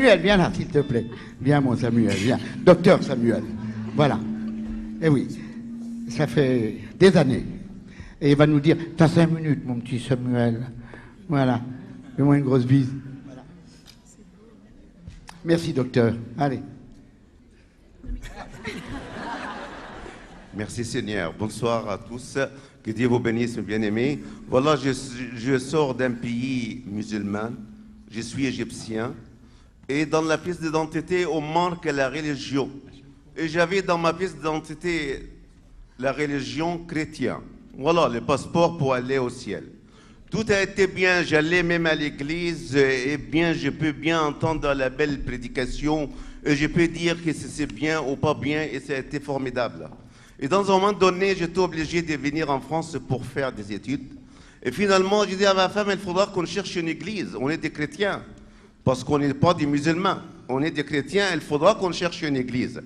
Samuel, viens là, s'il te plaît. Viens, mon Samuel, viens. Docteur Samuel. Voilà. Eh oui, ça fait des années. Et il va nous dire, t'as 5 minutes, mon petit Samuel. Voilà. Fais-moi une grosse bise. Voilà. Merci, docteur. Allez. Merci Seigneur. Bonsoir à tous. Que Dieu vous bénisse, mes bien-aimés. Voilà, je sors d'un pays musulman. Je suis égyptien. Et dans la pièce d'identité, on marque la religion. Et j'avais dans ma pièce d'identité la religion chrétienne. Voilà, le passeport pour aller au ciel. Tout a été bien. J'allais même à l'église. Et bien, je peux bien entendre la belle prédication. Et je peux dire que c'est bien ou pas bien. Et ça a été formidable. Et dans un moment donné, j'étais obligé de venir en France pour faire des études. Et finalement, j'ai dit à ma femme, il faudra qu'on cherche une église. On est des chrétiens, parce qu'on n'est pas des musulmans. On est des chrétiens, il faudra qu'on cherche une église.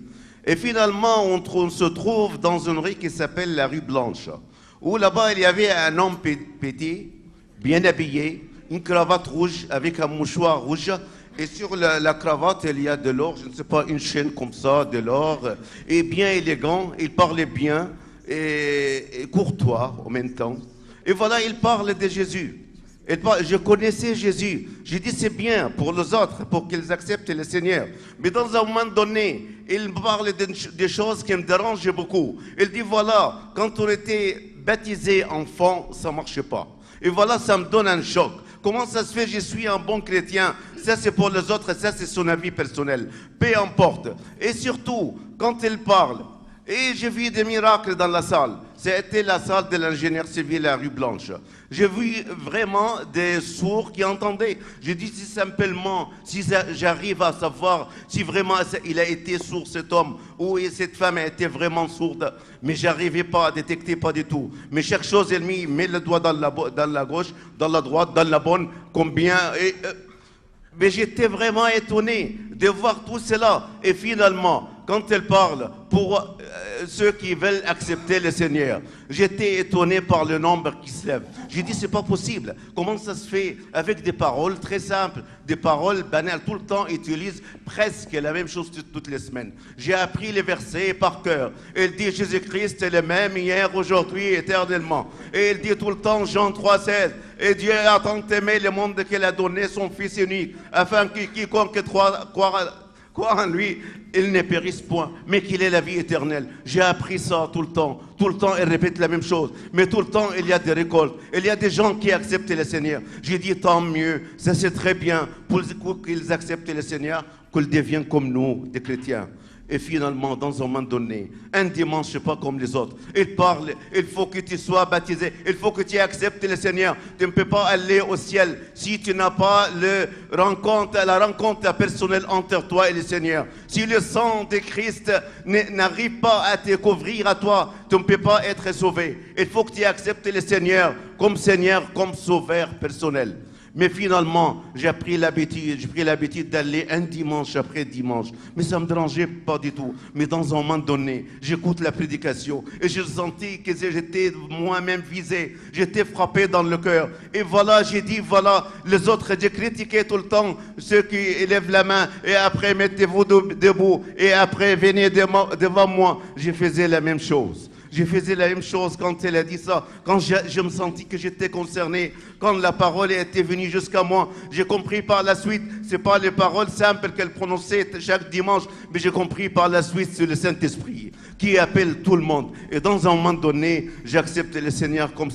Et finalement, on se trouve dans une rue qui s'appelle la rue Blanche, où là-bas, il y avait un homme pété, bien habillé, une cravate rouge avec un mouchoir rouge. Et sur la cravate, il y a de l'or, je ne sais pas, une chaîne comme ça, de l'or, et bien élégant, il parlait bien, et courtois en même temps. Et voilà, il parle de Jésus. Je connaissais Jésus. J'ai dit, c'est bien pour les autres, pour qu'ils acceptent le Seigneur. Mais dans un moment donné, il me parle des choses qui me dérangent beaucoup. Il dit, voilà, quand on était baptisé enfant, ça ne marchait pas. Et voilà, ça me donne un choc. Comment ça se fait, je suis un bon chrétien? Ça, c'est pour les autres, ça, c'est son avis personnel. Peu importe. Et surtout, quand il parle, et j'ai vu des miracles dans la salle. C'était la salle de l'ingénieur civil à Rue Blanche. J'ai vu vraiment des sourds qui entendaient. J'ai dit, si simplement, si j'arrive à savoir si vraiment il a été sourd, cet homme, ou cette femme a été vraiment sourde, mais j'arrivais pas à détecter, pas du tout. Mais chaque chose, elle met le doigt dans la gauche, dans la droite, dans la bonne, combien... Mais j'étais vraiment étonné de voir tout cela. Et finalement, quand elle parle pour ceux qui veulent accepter le Seigneur, j'étais étonné par le nombre qui se lève. J'ai dit, c'est pas possible. Comment ça se fait avec des paroles très simples, des paroles banales, tout le temps utilise presque la même chose toutes les semaines. J'ai appris les versets par cœur. Il dit, Jésus-Christ est le même hier, aujourd'hui, éternellement. Et il dit tout le temps, Jean 3,16, et Dieu a tant aimé le monde qu'il a donné son Fils unique, afin que quiconque croit en lui, il ne périsse point, mais qu'il ait la vie éternelle. J'ai appris ça tout le temps. Tout le temps, il répète la même chose. Mais tout le temps, il y a des récoltes. Il y a des gens qui acceptent le Seigneur. J'ai dit, tant mieux. Ça, c'est très bien pour qu'ils acceptent le Seigneur, qu'ils deviennent comme nous, des chrétiens. Et finalement, dans un moment donné, un dimanche, je ne pas comme les autres, il parle, il faut que tu sois baptisé, il faut que tu acceptes le Seigneur. Tu ne peux pas aller au ciel si tu n'as pas la rencontre personnelle entre toi et le Seigneur. Si le sang de Christ n'arrive pas à te couvrir à toi, tu ne peux pas être sauvé. Il faut que tu acceptes le Seigneur, comme sauveur personnel. Mais finalement, j'ai pris l'habitude d'aller un dimanche après dimanche. Mais ça ne me dérangeait pas du tout. Mais dans un moment donné, j'écoute la prédication et je sentis que j'étais moi-même visé. J'étais frappé dans le cœur. Et voilà, j'ai dit, voilà, les autres, j'ai critiqué tout le temps ceux qui élèvent la main et après mettez-vous debout et après venez devant moi. Je faisais la même chose. Je faisais la même chose quand elle a dit ça, quand je me sentis que j'étais concerné, quand la parole était venue jusqu'à moi. J'ai compris par la suite, ce n'est pas les paroles simples qu'elle prononçait chaque dimanche, mais j'ai compris par la suite, c'est le Saint-Esprit qui appelle tout le monde. Et dans un moment donné, j'accepte le Seigneur, comme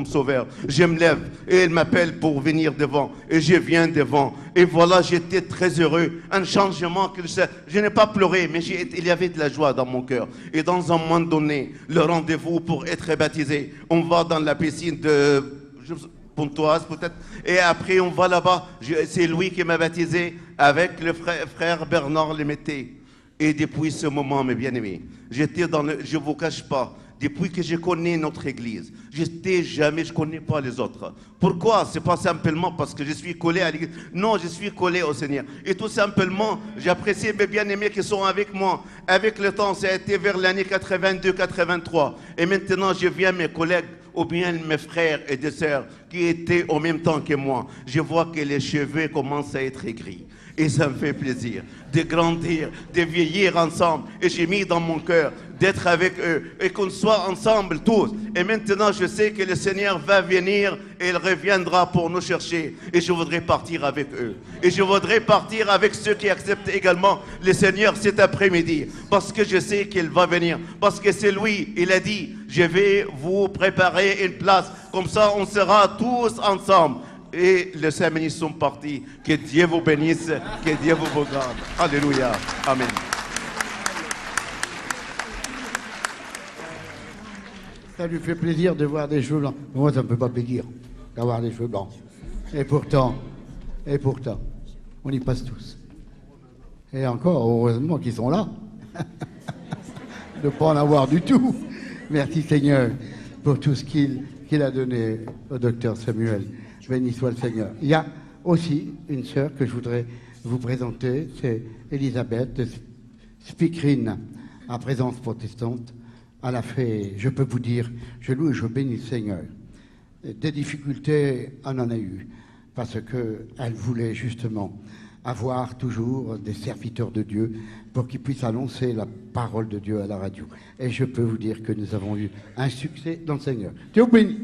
sauveur. Je me lève et il m'appelle pour venir devant. Et je viens devant. Et voilà, j'étais très heureux. Un changement que je n'ai pas pleuré, mais il y avait de la joie dans mon cœur. Et dans un moment donné, le rendez-vous pour être baptisé, on va dans la piscine de Pontoise peut-être, et après on va là-bas. C'est lui qui m'a baptisé avec le frère Bernard Lemété. Et depuis ce moment, mes bien-aimés, je ne vous cache pas, depuis que je connais notre église, je ne connais pas les autres. Pourquoi? C'est pas simplement parce que je suis collé à l'église. Non, je suis collé au Seigneur. Et tout simplement, j'apprécie mes bien-aimés qui sont avec moi. Avec le temps, ça a été vers l'année 82-83. Et maintenant, je viens mes collègues, ou bien mes frères et des sœurs qui étaient au même temps que moi. Je vois que les cheveux commencent à être gris. Et ça me fait plaisir de grandir, de vieillir ensemble. Et j'ai mis dans mon cœur d'être avec eux et qu'on soit ensemble tous. Et maintenant, je sais que le Seigneur va venir et il reviendra pour nous chercher. Et je voudrais partir avec eux. Et je voudrais partir avec ceux qui acceptent également le Seigneur cet après-midi. Parce que je sais qu'il va venir. Parce que c'est lui, il a dit, je vais vous préparer une place. Comme ça, on sera tous ensemble. Et les 5 minutes sont partis. Que Dieu vous bénisse, que Dieu vous garde. Alléluia. Amen. Ça lui fait plaisir de voir des cheveux blancs. Moi, ça ne me fait pas plaisir d'avoir des cheveux blancs. Et pourtant, on y passe tous. Et encore, heureusement qu'ils sont là. De ne pas en avoir du tout. Merci Seigneur pour tout ce qu'il a donné au docteur Samuel. Béni soit le Seigneur. Il y a aussi une sœur que je voudrais vous présenter, c'est Elisabeth de Speakerine, à présence protestante. Elle a fait, je peux vous dire, je loue et je bénis le Seigneur. Des difficultés, on en a eu, parce qu'elle voulait justement avoir toujours des serviteurs de Dieu pour qu'ils puissent annoncer la parole de Dieu à la radio. Et je peux vous dire que nous avons eu un succès dans le Seigneur. Dieu vous bénit.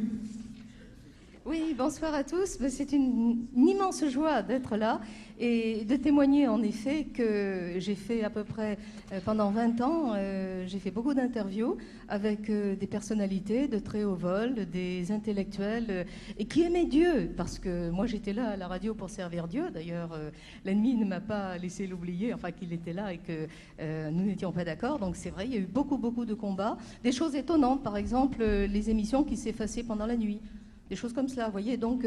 Oui, bonsoir à tous. C'est une immense joie d'être là et de témoigner en effet que j'ai fait à peu près pendant 20 ans, j'ai fait beaucoup d'interviews avec des personnalités de très haut vol, des intellectuels et qui aimaient Dieu parce que moi j'étais là à la radio pour servir Dieu. D'ailleurs, l'ennemi ne m'a pas laissé l'oublier, enfin qu'il était là et que nous n'étions pas d'accord. Donc c'est vrai, il y a eu beaucoup de combats. Des choses étonnantes, par exemple les émissions qui s'effaçaient pendant la nuit. Des choses comme cela, vous voyez. Donc,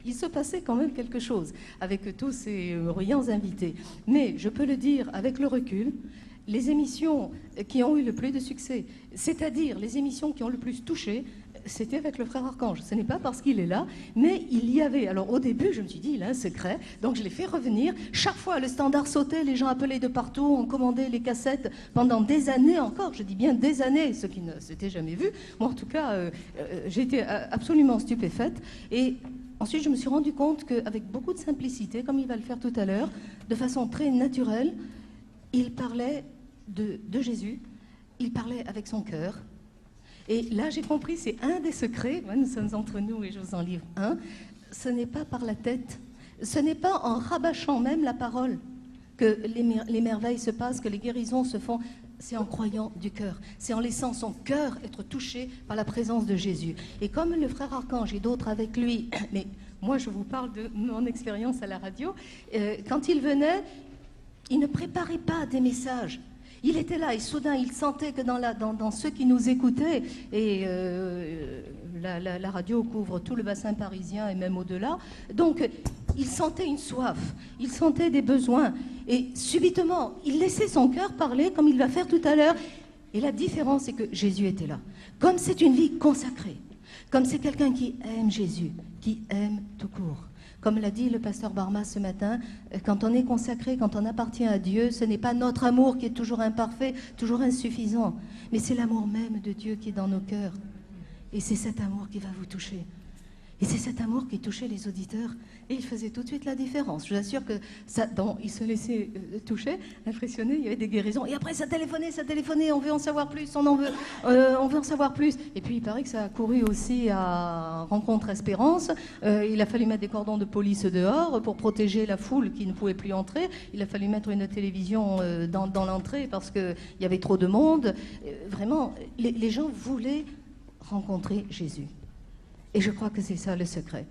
il se passait quand même quelque chose avec tous ces brillants invités. Mais, je peux le dire avec le recul, les émissions qui ont eu le plus de succès, c'est-à-dire les émissions qui ont le plus touché, c'était avec le frère Archange. Ce n'est pas parce qu'il est là, mais il y avait... Alors, au début, je me suis dit, il a un secret, donc je l'ai fait revenir. Chaque fois, le standard sautait, les gens appelaient de partout, on commandait les cassettes pendant des années encore, je dis bien des années, ce qui ne s'était jamais vu. Moi, en tout cas, j'ai été absolument stupéfaite. Et ensuite, je me suis rendu compte qu'avec beaucoup de simplicité, comme il va le faire tout à l'heure, de façon très naturelle, il parlait de Jésus, il parlait avec son cœur. Et là, j'ai compris, c'est un des secrets, nous sommes entre nous et je vous en livre un, ce n'est pas par la tête, ce n'est pas en rabâchant même la parole que les merveilles se passent, que les guérisons se font, c'est en croyant du cœur, c'est en laissant son cœur être touché par la présence de Jésus. Et comme le frère Archange et d'autres avec lui, mais moi je vous parle de mon expérience à la radio, quand il venait, il ne préparait pas des messages. Il était là et soudain il sentait que dans ceux qui nous écoutaient, et la radio couvre tout le bassin parisien et même au-delà, donc il sentait une soif, il sentait des besoins et subitement il laissait son cœur parler comme il va faire tout à l'heure. Et la différence c'est que Jésus était là. Comme c'est une vie consacrée, comme c'est quelqu'un qui aime Jésus, qui aime tout court. Comme l'a dit le pasteur Barma ce matin, quand on est consacré, quand on appartient à Dieu, ce n'est pas notre amour qui est toujours imparfait, toujours insuffisant, mais c'est l'amour même de Dieu qui est dans nos cœurs. Et c'est cet amour qui va vous toucher. Et c'est cet amour qui touchait les auditeurs. Et il faisait tout de suite la différence. Je vous assure que il se laissait toucher, impressionner, il y avait des guérisons. Et après, ça téléphonait, on veut en savoir plus, on veut en savoir plus. Et puis, il paraît que ça a couru aussi à Rencontre Espérance. Il a fallu mettre des cordons de police dehors pour protéger la foule qui ne pouvait plus entrer. Il a fallu mettre une télévision dans l'entrée parce qu'il y avait trop de monde. Vraiment, les gens voulaient rencontrer Jésus. Et je crois que c'est ça le secret.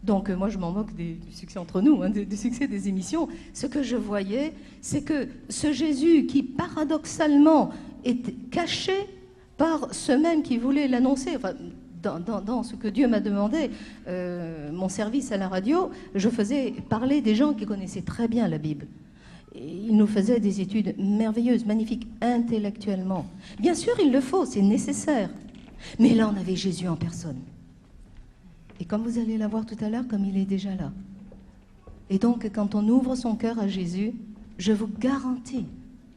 Donc moi je m'en moque du succès entre nous, du succès des émissions. Ce que je voyais, c'est que ce Jésus qui paradoxalement est caché par ceux mêmes qui voulaient l'annoncer, enfin, dans ce que Dieu m'a demandé, mon service à la radio, je faisais parler des gens qui connaissaient très bien la Bible. Et ils nous faisaient des études merveilleuses, magnifiques, intellectuellement. Bien sûr, il le faut, c'est nécessaire. Mais là, on avait Jésus en personne. Et comme vous allez la voir tout à l'heure, comme il est déjà là. Et donc, quand on ouvre son cœur à Jésus, je vous garantis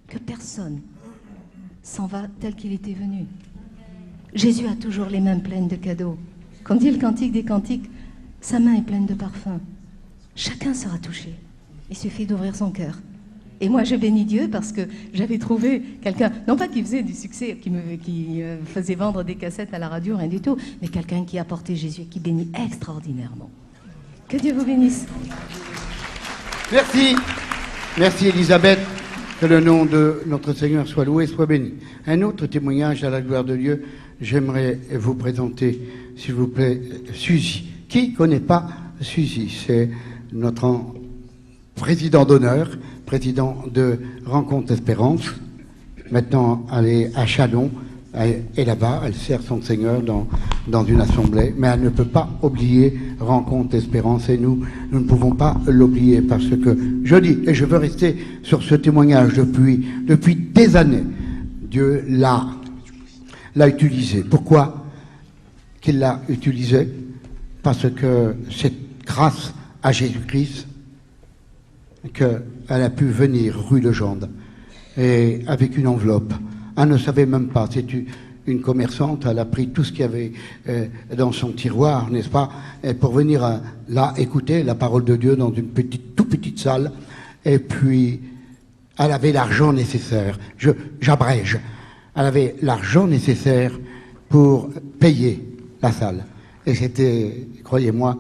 que personne s'en va tel qu'il était venu. Jésus a toujours les mains pleines de cadeaux. Comme dit le Cantique des Cantiques, sa main est pleine de parfums. Chacun sera touché. Il suffit d'ouvrir son cœur. Et moi, je bénis Dieu parce que j'avais trouvé quelqu'un, non pas qui faisait du succès, qui faisait vendre des cassettes à la radio, rien du tout, mais quelqu'un qui apportait Jésus, qui bénit extraordinairement. Que Dieu vous bénisse. Merci. Merci Elisabeth. Que le nom de notre Seigneur soit loué, soit béni. Un autre témoignage à la gloire de Dieu. J'aimerais vous présenter, s'il vous plaît, Suzy. Qui ne connaît pas Suzy? C'est notre président d'honneur, président de Rencontre Espérance. Maintenant, elle est à Chalon. Elle est là-bas, elle sert son Seigneur dans une assemblée, mais elle ne peut pas oublier Rencontre Espérance, et nous ne pouvons pas l'oublier parce que, je dis, et je veux rester sur ce témoignage depuis des années, Dieu l'a utilisé. Pourquoi qu'il l'a utilisé? Parce que c'est grâce à Jésus-Christ qu'elle a pu venir rue Legendre, et avec une enveloppe. Elle ne savait même pas, c'est une commerçante, elle a pris tout ce qu'il y avait dans son tiroir, n'est-ce pas, pour venir là écouter la parole de Dieu dans une toute petite salle, et puis elle avait l'argent nécessaire, j'abrège, elle avait l'argent nécessaire pour payer la salle. Et c'était, croyez-moi,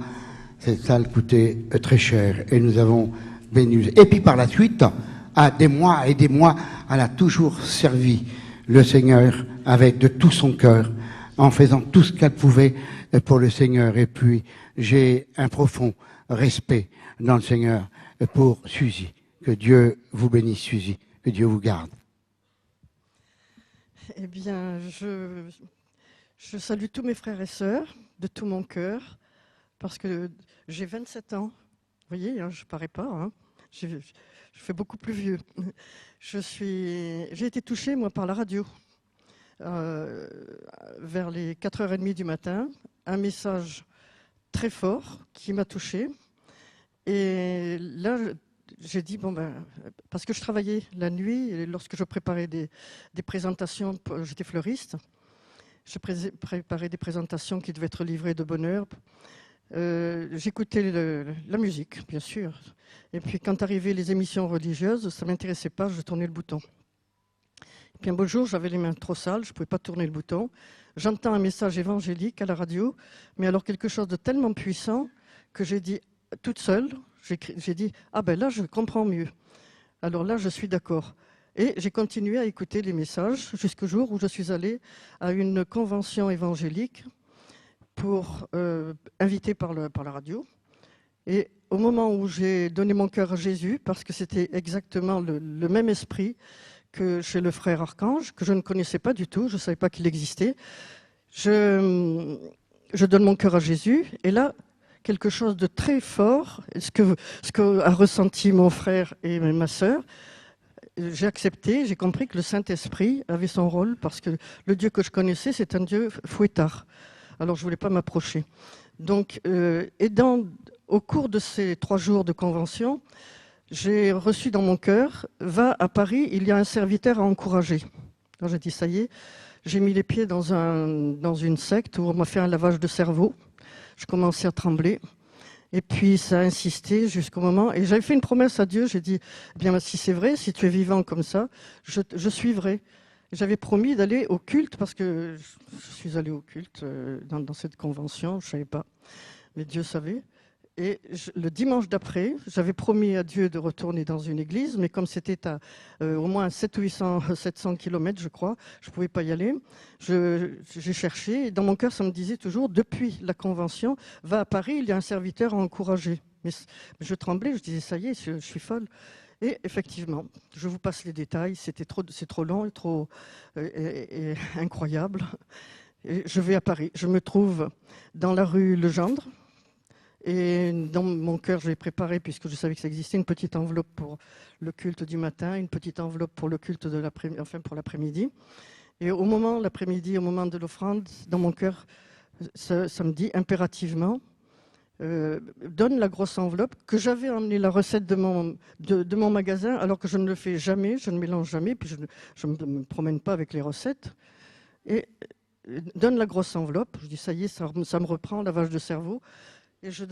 cette salle coûtait très cher, et nous avons béni. Et puis par la suite, à des mois et des mois, elle a toujours servi le Seigneur avec de tout son cœur, en faisant tout ce qu'elle pouvait pour le Seigneur. Et puis, j'ai un profond respect dans le Seigneur pour Suzy. Que Dieu vous bénisse, Suzy. Que Dieu vous garde. Eh bien, je salue tous mes frères et sœurs de tout mon cœur, parce que j'ai 27 ans. Vous voyez, hein, je ne parais pas, hein. Je fais beaucoup plus vieux. J'ai été touchée, moi, par la radio. Vers les 4h30 du matin, un message très fort qui m'a touchée. Et là, j'ai dit, parce que je travaillais la nuit, et lorsque je préparais des présentations, j'étais fleuriste, je préparais des présentations qui devaient être livrées de bonne heure. J'écoutais la musique, bien sûr. Et puis, quand arrivaient les émissions religieuses, ça ne m'intéressait pas, je tournais le bouton. Et puis, un beau jour, j'avais les mains trop sales, je ne pouvais pas tourner le bouton. J'entends un message évangélique à la radio, mais alors quelque chose de tellement puissant que j'ai dit, toute seule, j'ai dit, ah ben là, je comprends mieux. Alors là, je suis d'accord. Et j'ai continué à écouter les messages jusqu'au jour où je suis allée à une convention évangélique invitée par la radio. Et au moment où j'ai donné mon cœur à Jésus, parce que c'était exactement le même esprit que chez le frère Archange, que je ne connaissais pas du tout, je ne savais pas qu'il existait, je donne mon cœur à Jésus, et là, quelque chose de très fort, ce que a ressenti mon frère et ma sœur, j'ai accepté, j'ai compris que le Saint-Esprit avait son rôle, parce que le Dieu que je connaissais, c'est un Dieu fouettard. Alors, je ne voulais pas m'approcher. Donc, au cours de ces 3 jours de convention, j'ai reçu dans mon cœur, va à Paris, il y a un serviteur à encourager. Alors, j'ai dit, ça y est, j'ai mis les pieds dans une secte où on m'a fait un lavage de cerveau. Je commençais à trembler. Et puis, ça a insisté jusqu'au moment. Et j'avais fait une promesse à Dieu. J'ai dit, eh bien, si c'est vrai, si tu es vivant comme ça, je suivrai. J'avais promis d'aller au culte, parce que je suis allé au culte dans cette convention. Je ne savais pas, mais Dieu savait. Et le dimanche d'après, j'avais promis à Dieu de retourner dans une église, mais comme c'était à au moins 700 km, je crois, je ne pouvais pas y aller. J'ai cherché, et dans mon cœur, ça me disait toujours, depuis la convention, va à Paris, il y a un serviteur à encourager. Mais je tremblais, je disais, ça y est, je suis folle. Et effectivement, je vous passe les détails, c'est trop long et trop et incroyable. Et je vais à Paris, je me trouve dans la rue Legendre. Et dans mon cœur, je l'ai préparé, puisque je savais que ça existait, une petite enveloppe pour le culte du matin, une petite enveloppe pour le culte pour l'après-midi. Et au moment de l'offrande, dans mon cœur, ça me dit impérativement, donne la grosse enveloppe, que j'avais emmené la recette de mon magasin, alors que je ne le fais jamais, je ne mélange jamais, puis je ne me promène pas avec les recettes. Et donne la grosse enveloppe, je dis ça y est, ça me reprend, lavage de cerveau. Et je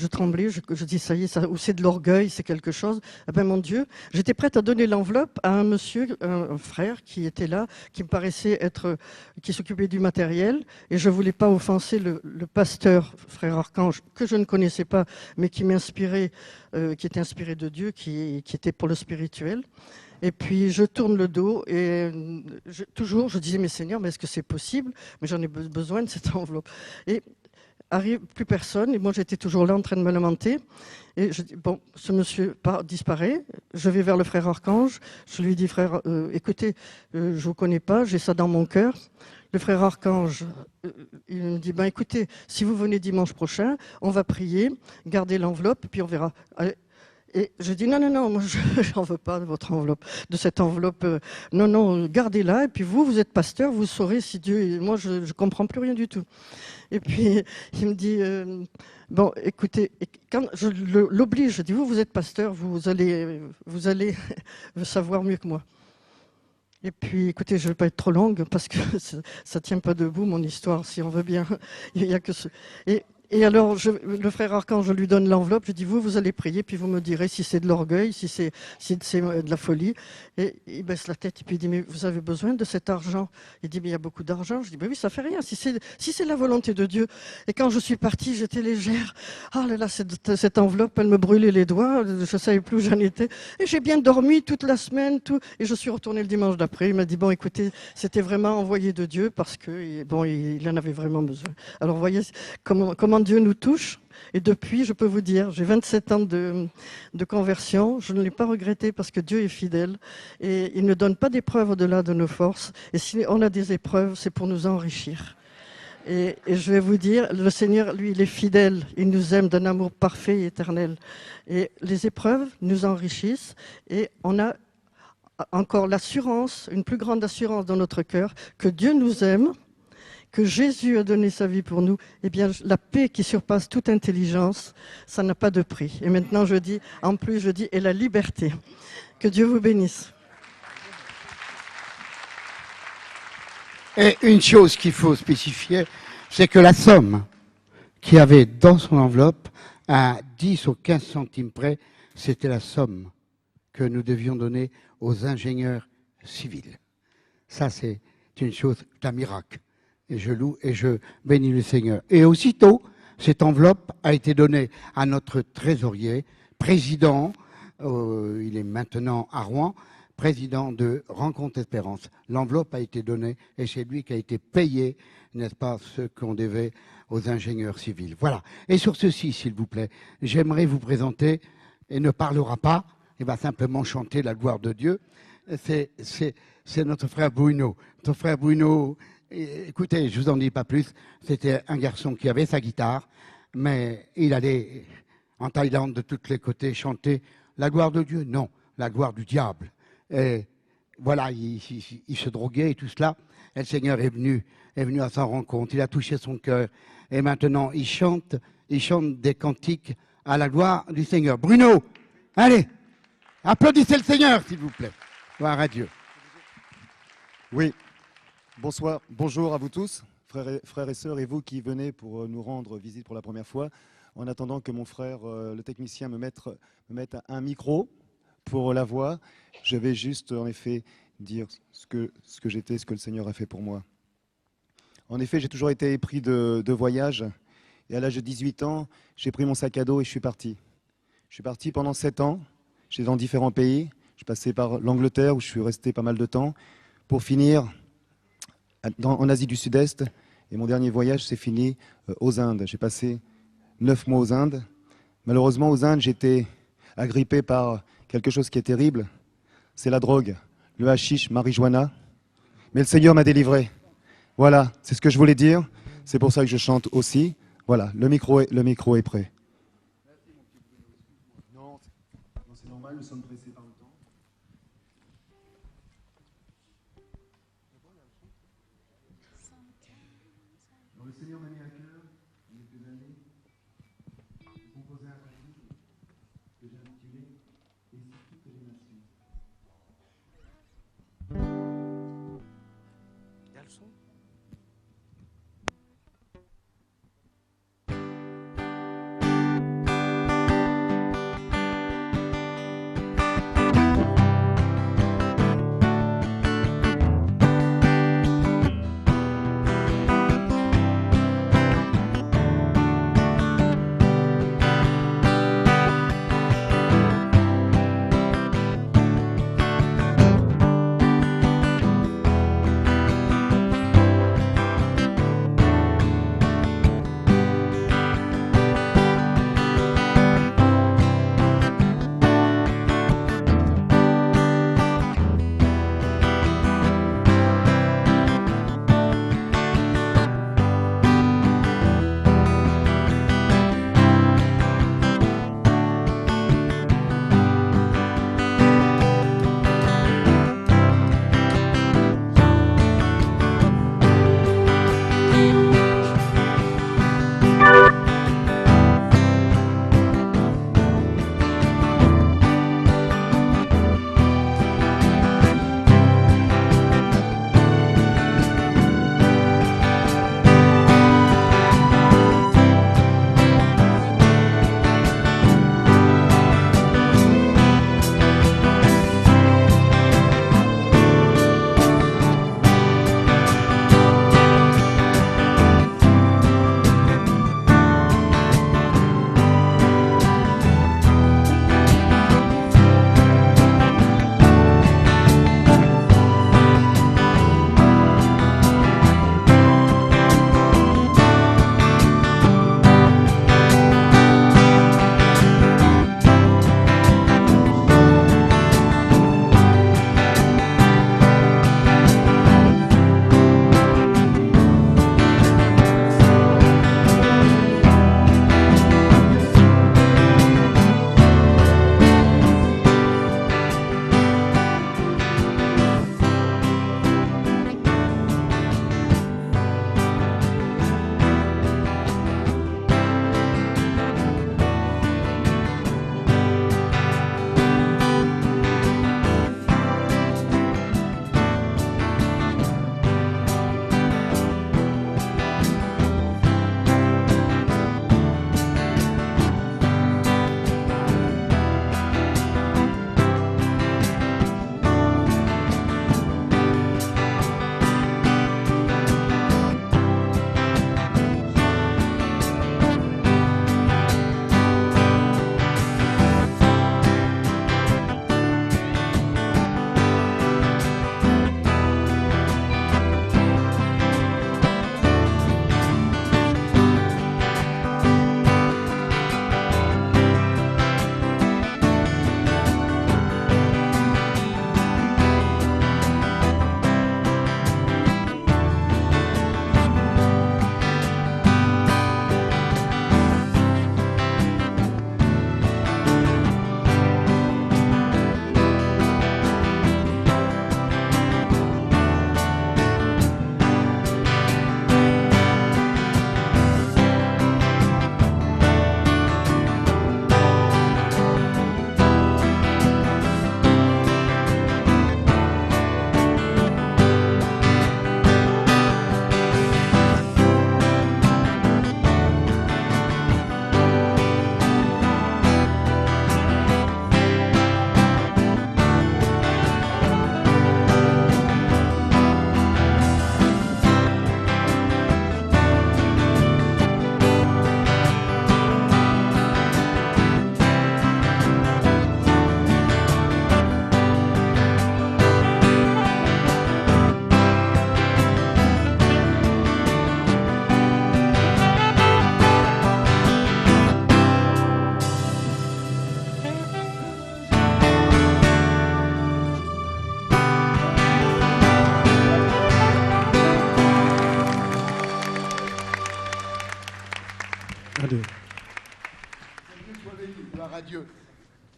tremblais, je dis ça y est, ou c'est de l'orgueil, c'est quelque chose. Ah ben mon Dieu, j'étais prête à donner l'enveloppe à un monsieur, un frère qui était là, qui me paraissait être, qui s'occupait du matériel, et je voulais pas offenser le pasteur, frère Archange, que je ne connaissais pas, mais qui m'inspirait, qui était inspiré de Dieu, qui était pour le spirituel. Et puis je tourne le dos et toujours je disais, mais Seigneur, mais est-ce que c'est possible? Mais j'en ai besoin de cette enveloppe. Et arrive plus personne, et moi j'étais toujours là en train de me lamenter. Et je dis, bon, ce monsieur disparaît, je vais vers le frère Archange, je lui dis, frère, écoutez, je ne vous connais pas, j'ai ça dans mon cœur. Le frère Archange, il me dit, ben écoutez, si vous venez dimanche prochain, on va prier, gardez l'enveloppe, puis on verra. Et je dis non, moi je n'en veux pas de votre enveloppe, de cette enveloppe. Non, gardez-la. Et puis vous êtes pasteur, vous saurez si Dieu. Moi, je ne comprends plus rien du tout. Et puis il me dit bon, écoutez, quand je l'oblige, je dis vous êtes pasteur, vous allez savoir mieux que moi. Et puis, écoutez, je ne vais pas être trop longue parce que ça tient pas debout mon histoire, si on veut bien. Il y a que ce. Et alors, le frère Archange, je lui donne l'enveloppe, je dis, vous allez prier, puis vous me direz si c'est de l'orgueil, si c'est de la folie. Et il baisse la tête, et puis il dit, mais vous avez besoin de cet argent? Il dit, mais il y a beaucoup d'argent. Je dis, ben oui, ça fait rien, si c'est la volonté de Dieu. Et quand je suis partie, j'étais légère. Ah là là, cette enveloppe, elle me brûlait les doigts, je ne savais plus où j'en étais. Et j'ai bien dormi toute la semaine, et je suis retournée le dimanche d'après. Il m'a dit, bon, écoutez, c'était vraiment envoyé de Dieu, parce que, bon, il en avait vraiment besoin. Alors, vous voyez comment Dieu nous touche. Et depuis, je peux vous dire, j'ai 27 ans de conversion. Je ne l'ai pas regretté parce que Dieu est fidèle. Et il ne donne pas d'épreuves au-delà de nos forces. Et si on a des épreuves, c'est pour nous enrichir. Et je vais vous dire, le Seigneur, lui, il est fidèle. Il nous aime d'un amour parfait et éternel. Et les épreuves nous enrichissent. Et on a encore l'assurance, une plus grande assurance dans notre cœur, que Dieu nous aime, que Jésus a donné sa vie pour nous, eh bien, la paix qui surpasse toute intelligence, ça n'a pas de prix. Et maintenant, je dis, et la liberté. Que Dieu vous bénisse. Et une chose qu'il faut spécifier, c'est que la somme qu'il y avait dans son enveloppe, à 10 ou 15 centimes près, c'était la somme que nous devions donner aux ingénieurs civils. Ça, c'est une chose d'un miracle. Et je loue et je bénis le Seigneur. Et aussitôt, cette enveloppe a été donnée à notre trésorier, président, il est maintenant à Rouen, président de Rencontre Espérance. L'enveloppe a été donnée et c'est lui qui a été payé, n'est-ce pas, ce qu'on devait aux ingénieurs civils. Voilà. Et sur ceci, s'il vous plaît, j'aimerais vous présenter, et ne parlera pas, il va simplement chanter la gloire de Dieu. C'est notre frère Bruno. Notre frère Bruno, écoutez, je vous en dis pas plus, c'était un garçon qui avait sa guitare, mais il allait en Thaïlande de tous les côtés chanter la gloire de Dieu. Non, la gloire du diable. Et voilà, il se droguait et tout cela. Et le Seigneur est venu à sa rencontre. Il a touché son cœur. Et maintenant, il chante des cantiques à la gloire du Seigneur. Bruno, allez, applaudissez le Seigneur, s'il vous plaît. Gloire à Dieu. Oui, bonsoir, bonjour à vous tous, frères et sœurs, et vous qui venez pour nous rendre visite pour la première fois. En attendant que mon frère, le technicien, me mette un micro pour la voix, je vais juste, en effet, dire ce que j'étais, ce que le Seigneur a fait pour moi. En effet, j'ai toujours été épris de voyage, et à l'âge de 18 ans, j'ai pris mon sac à dos et je suis parti. Je suis parti pendant 7 ans, j'étais dans différents pays, je passais par l'Angleterre où je suis resté pas mal de temps, pour finir en Asie du Sud-Est, et mon dernier voyage s'est fini aux Indes. J'ai passé 9 mois aux Indes. Malheureusement, aux Indes, j'étais agrippé par quelque chose qui est terrible, c'est la drogue, le hashish, marijuana. Mais le Seigneur m'a délivré. Voilà, c'est ce que je voulais dire. C'est pour ça que je chante aussi. Voilà, le micro est prêt. Non, c'est normal, nous sommes pressés par le temps. Le Seigneur m'a mis à cœur, il y a quelques années, de composer un cantique que j'ai intitulé « Et si toutes les nations ». Il y a le son ?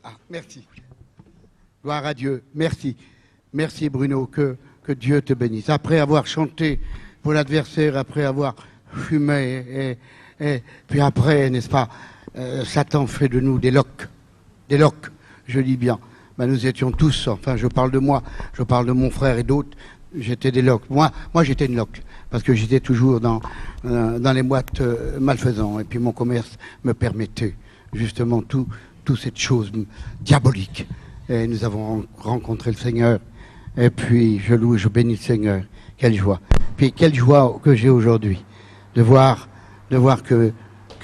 Ah, merci. Gloire à Dieu. Merci. Merci Bruno, que Dieu te bénisse. Après avoir chanté pour l'adversaire, après avoir fumé, et puis après, n'est-ce pas, Satan fait de nous des loques, je dis bien. Ben, nous étions tous, enfin je parle de moi, je parle de mon frère et d'autres, j'étais des loques. Moi j'étais une loque, parce que j'étais toujours dans les boîtes malfaisants, et puis mon commerce me permettait justement toute cette chose diabolique. Et nous avons rencontré le Seigneur, et puis je loue et je bénis le Seigneur. Quelle joie. Puis quelle joie que j'ai aujourd'hui de voir que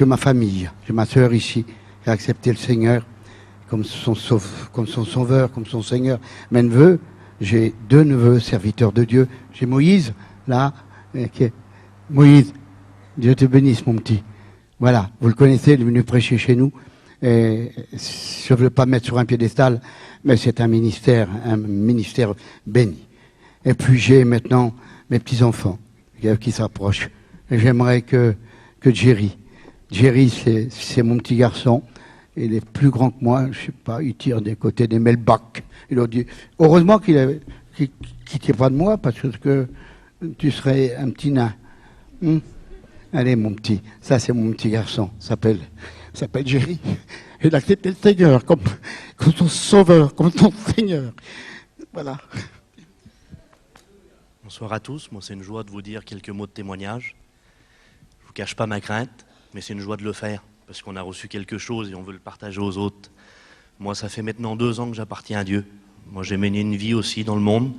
ma famille, j'ai ma sœur ici, qui a accepté le Seigneur comme son sauveur, comme son Seigneur. Mes neveux, j'ai 2 neveux serviteurs de Dieu. J'ai Moïse, là, Moïse, Dieu te bénisse mon petit. Voilà, vous le connaissez, il est venu prêcher chez nous. Et je ne veux pas mettre sur un piédestal, mais c'est un ministère béni. Et puis j'ai maintenant mes petits-enfants qui s'approchent. Et j'aimerais que Jerry, c'est mon petit garçon, il est plus grand que moi, je sais pas, il tire des côtés des Melbach. Il a dit, heureusement qu'il ne tire pas de moi, parce que tu serais un petit nain. Allez mon petit, ça c'est mon petit garçon, s'appelle Jerry. Il a accepté le Seigneur comme son sauveur, comme son Seigneur. Voilà. Bonsoir à tous, moi c'est une joie de vous dire quelques mots de témoignage. Je ne vous cache pas ma crainte, mais c'est une joie de le faire, parce qu'on a reçu quelque chose et on veut le partager aux autres. Moi ça fait maintenant 2 ans que j'appartiens à Dieu. Moi j'ai mené une vie aussi dans le monde,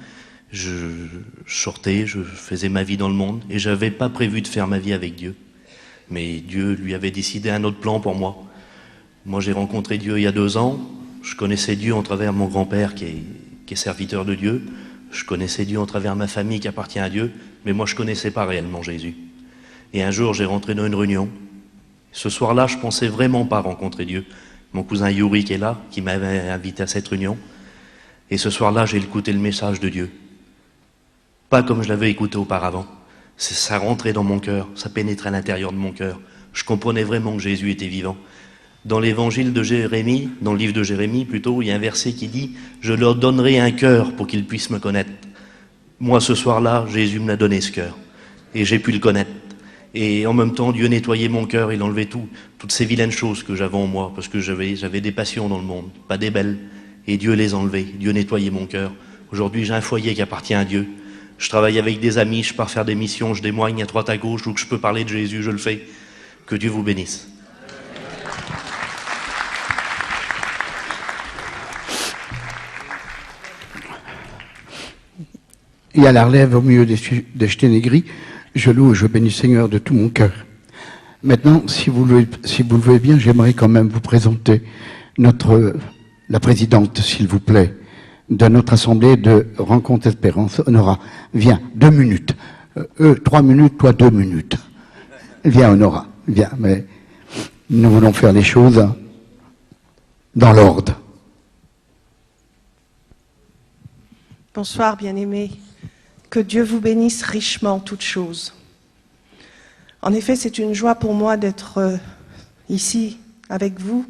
je sortais, je faisais ma vie dans le monde, et je n'avais pas prévu de faire ma vie avec Dieu. Mais Dieu lui avait décidé un autre plan pour moi. Moi j'ai rencontré Dieu il y a 2 ans, je connaissais Dieu en travers mon grand-père qui est serviteur de Dieu. Je connaissais Dieu en travers ma famille qui appartient à Dieu, mais moi je ne connaissais pas réellement Jésus. Et un jour j'ai rentré dans une réunion. Ce soir-là, je ne pensais vraiment pas rencontrer Dieu. Mon cousin Yuri qui est là, qui m'avait invité à cette réunion. Et ce soir-là, j'ai écouté le message de Dieu. Pas comme je l'avais écouté auparavant. Ça rentrait dans mon cœur, ça pénétrait à l'intérieur de mon cœur. Je comprenais vraiment que Jésus était vivant. Dans l'évangile de Jérémie, dans le livre de Jérémie plutôt, il y a un verset qui dit « Je leur donnerai un cœur pour qu'ils puissent me connaître ». Moi, ce soir-là, Jésus me l'a donné ce cœur. Et j'ai pu le connaître. Et en même temps, Dieu nettoyait mon cœur, il enlevait toutes ces vilaines choses que j'avais en moi, parce que j'avais des passions dans le monde, pas des belles. Et Dieu les enlevait, Dieu nettoyait mon cœur. Aujourd'hui, j'ai un foyer qui appartient à Dieu. Je travaille avec des amis, je pars faire des missions, je témoigne à droite à gauche, où que je peux parler de Jésus, je le fais. Que Dieu vous bénisse. Et à la relève au milieu des Sténégris, je loue et je bénis le Seigneur de tout mon cœur. Maintenant, si vous le voulez bien, j'aimerais quand même vous présenter la présidente, s'il vous plaît, de notre assemblée de Rencontre Espérance. Honora, viens, 2 minutes. 3 minutes, toi 2 minutes. Viens, Honora, viens, mais nous voulons faire les choses dans l'ordre. Bonsoir, bien-aimés. Que Dieu vous bénisse richement en toutes choses. En effet, c'est une joie pour moi d'être ici avec vous,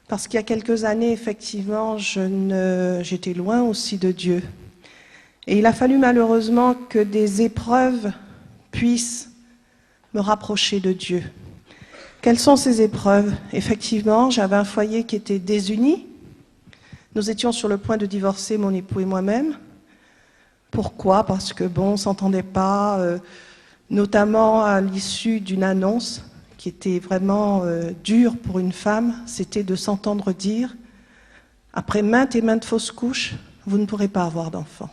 parce qu'il y a quelques années, effectivement, j'étais loin aussi de Dieu. Et il a fallu malheureusement que des épreuves puissent me rapprocher de Dieu. Quelles sont ces épreuves? Effectivement, j'avais un foyer qui était désuni. Nous étions sur le point de divorcer, mon époux et moi-même. Pourquoi? Parce que bon, on ne s'entendait pas, notamment à l'issue d'une annonce qui était vraiment dure pour une femme, c'était de s'entendre dire, après maintes et maintes fausses couches, vous ne pourrez pas avoir d'enfant.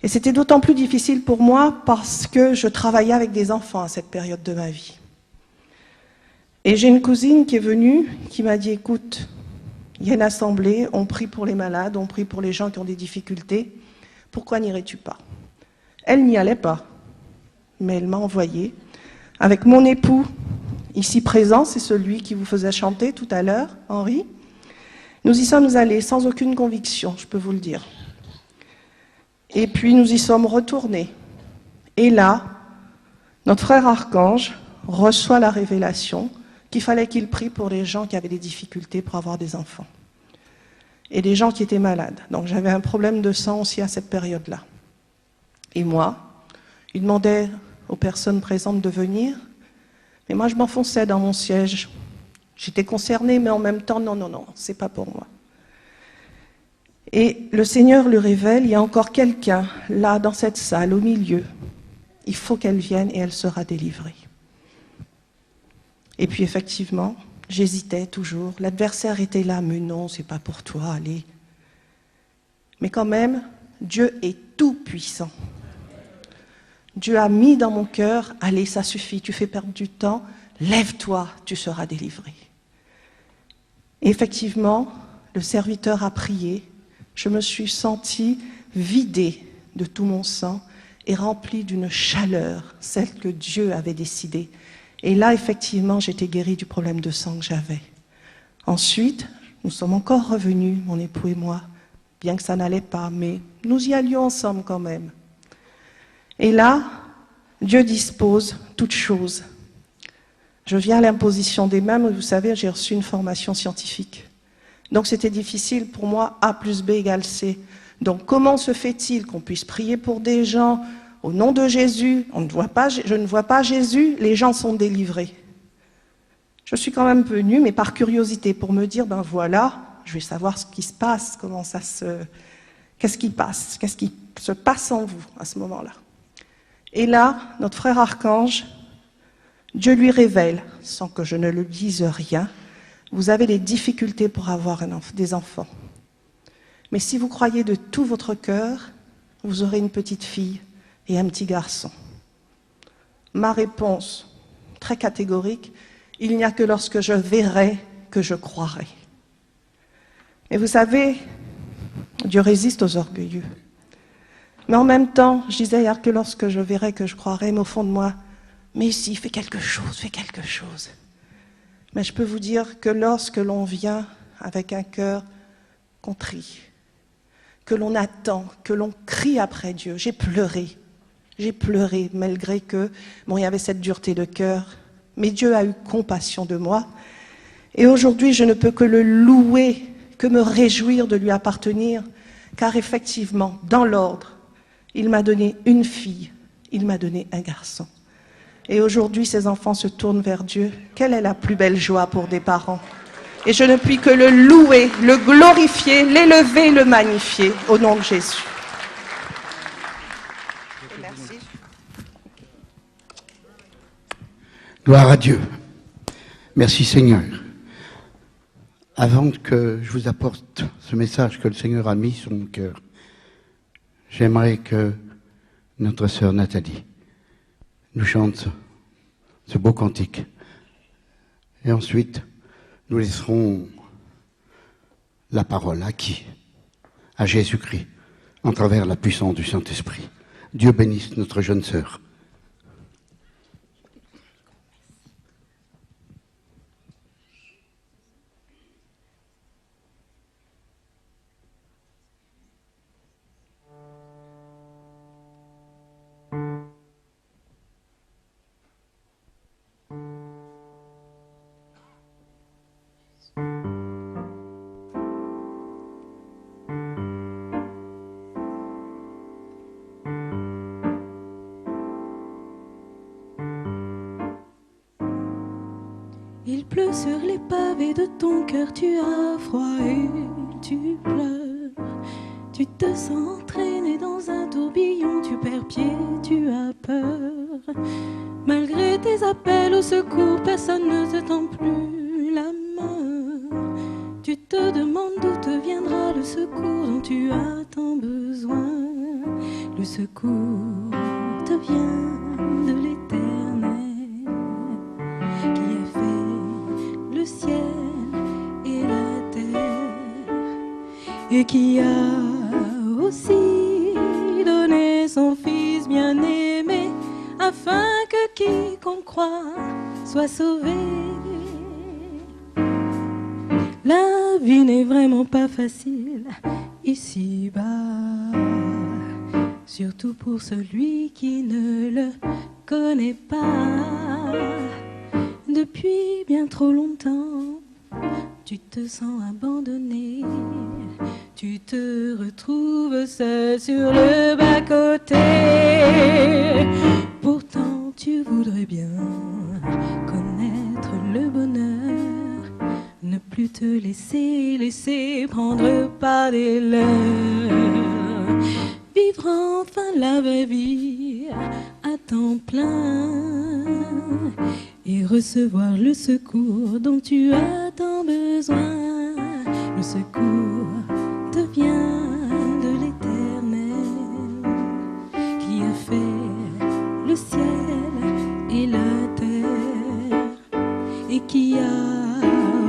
Et c'était d'autant plus difficile pour moi parce que je travaillais avec des enfants à cette période de ma vie. Et j'ai une cousine qui est venue, qui m'a dit, écoute, il y a une assemblée, on prie pour les malades, on prie pour les gens qui ont des difficultés, pourquoi n'irais-tu pas? Elle n'y allait pas, mais elle m'a envoyé avec mon époux, ici présent, c'est celui qui vous faisait chanter tout à l'heure, Henri. Nous y sommes allés sans aucune conviction, je peux vous le dire. Et puis nous y sommes retournés. Et là, notre frère Archange reçoit la révélation qu'il fallait qu'il prie pour les gens qui avaient des difficultés pour avoir des enfants. Et des gens qui étaient malades. Donc j'avais un problème de sang aussi à cette période-là. Et moi, il demandait aux personnes présentes de venir, mais moi je m'enfonçais dans mon siège. J'étais concernée, mais en même temps, non, c'est pas pour moi. Et le Seigneur lui révèle, il y a encore quelqu'un là dans cette salle, au milieu. Il faut qu'elle vienne et elle sera délivrée. Et puis effectivement, j'hésitais toujours. L'adversaire était là, mais non, c'est pas pour toi, allez. Mais quand même, Dieu est tout puissant. Dieu a mis dans mon cœur, allez, ça suffit, tu fais perdre du temps, lève-toi, tu seras délivré. Et effectivement, le serviteur a prié. Je me suis sentie vidée de tout mon sang et remplie d'une chaleur, celle que Dieu avait décidée. Et là, effectivement, j'étais guérie du problème de sang que j'avais. Ensuite, nous sommes encore revenus, mon époux et moi, bien que ça n'allait pas, mais nous y allions ensemble quand même. Et là, Dieu dispose toutes choses. Je viens à l'imposition des mains, mais vous savez, j'ai reçu une formation scientifique. Donc c'était difficile pour moi, A plus B égale C. Donc comment se fait-il qu'on puisse prier pour des gens au nom de Jésus, je ne vois pas Jésus, les gens sont délivrés. Je suis quand même venue, mais par curiosité, pour me dire, ben voilà, je vais savoir ce qui se passe, qu'est-ce qui se passe en vous à ce moment-là. Et là, notre frère Archange, Dieu lui révèle, sans que je ne lui dise rien, vous avez des difficultés pour avoir des enfants. Mais si vous croyez de tout votre cœur, vous aurez une petite fille et un petit garçon. Ma réponse, très catégorique, il n'y a que lorsque je verrai que je croirai. Et vous savez, Dieu résiste aux orgueilleux. Mais en même temps, je disais, il n'y a que lorsque je verrai que je croirai, mais au fond de moi, mais si, fais quelque chose, fais quelque chose. Mais je peux vous dire que lorsque l'on vient avec un cœur contrit, que l'on attend, que l'on crie après Dieu, j'ai pleuré malgré que, bon, il y avait cette dureté de cœur, mais Dieu a eu compassion de moi. Et aujourd'hui, je ne peux que le louer, que me réjouir de lui appartenir, car effectivement, dans l'ordre, il m'a donné une fille, il m'a donné un garçon. Et aujourd'hui, ces enfants se tournent vers Dieu. Quelle est la plus belle joie pour des parents? Et je ne puis que le louer, le glorifier, l'élever, le magnifier, au nom de Jésus. Et merci. Gloire à Dieu. Merci Seigneur. Avant que je vous apporte ce message que le Seigneur a mis sur mon cœur, j'aimerais que notre sœur Nathalie nous chante ce beau cantique. Et ensuite, nous laisserons la parole à qui? À Jésus-Christ, en travers la puissance du Saint-Esprit. Dieu bénisse notre jeune sœur. Il pleut sur les pavés de ton cœur, tu as froid et tu pleures. Tu te sens entraîné dans un tourbillon, tu perds pied, tu as peur. Malgré tes appels au secours, personne ne te tend plus la main. Tu te demandes d'où te viendra le secours dont tu as tant besoin. Le secours te vient de l'Éternel, qui a fait le ciel et la terre, et qui a aussi donné son Fils bien-aimé, afin que quiconque croit soit sauvé. La vie n'est vraiment pas facile ici-bas, surtout pour celui qui ne le connaît pas. De depuis bien trop longtemps. Tu te sens abandonné, tu te retrouves seul sur le bas-côté. Pourtant tu voudrais bien connaître le bonheur, ne plus te laisser prendre par des leurs, vivre enfin la vraie vie à temps plein et recevoir le secours dont tu as tant besoin. Le secours te vient de l'Éternel qui a fait le ciel et la terre et qui a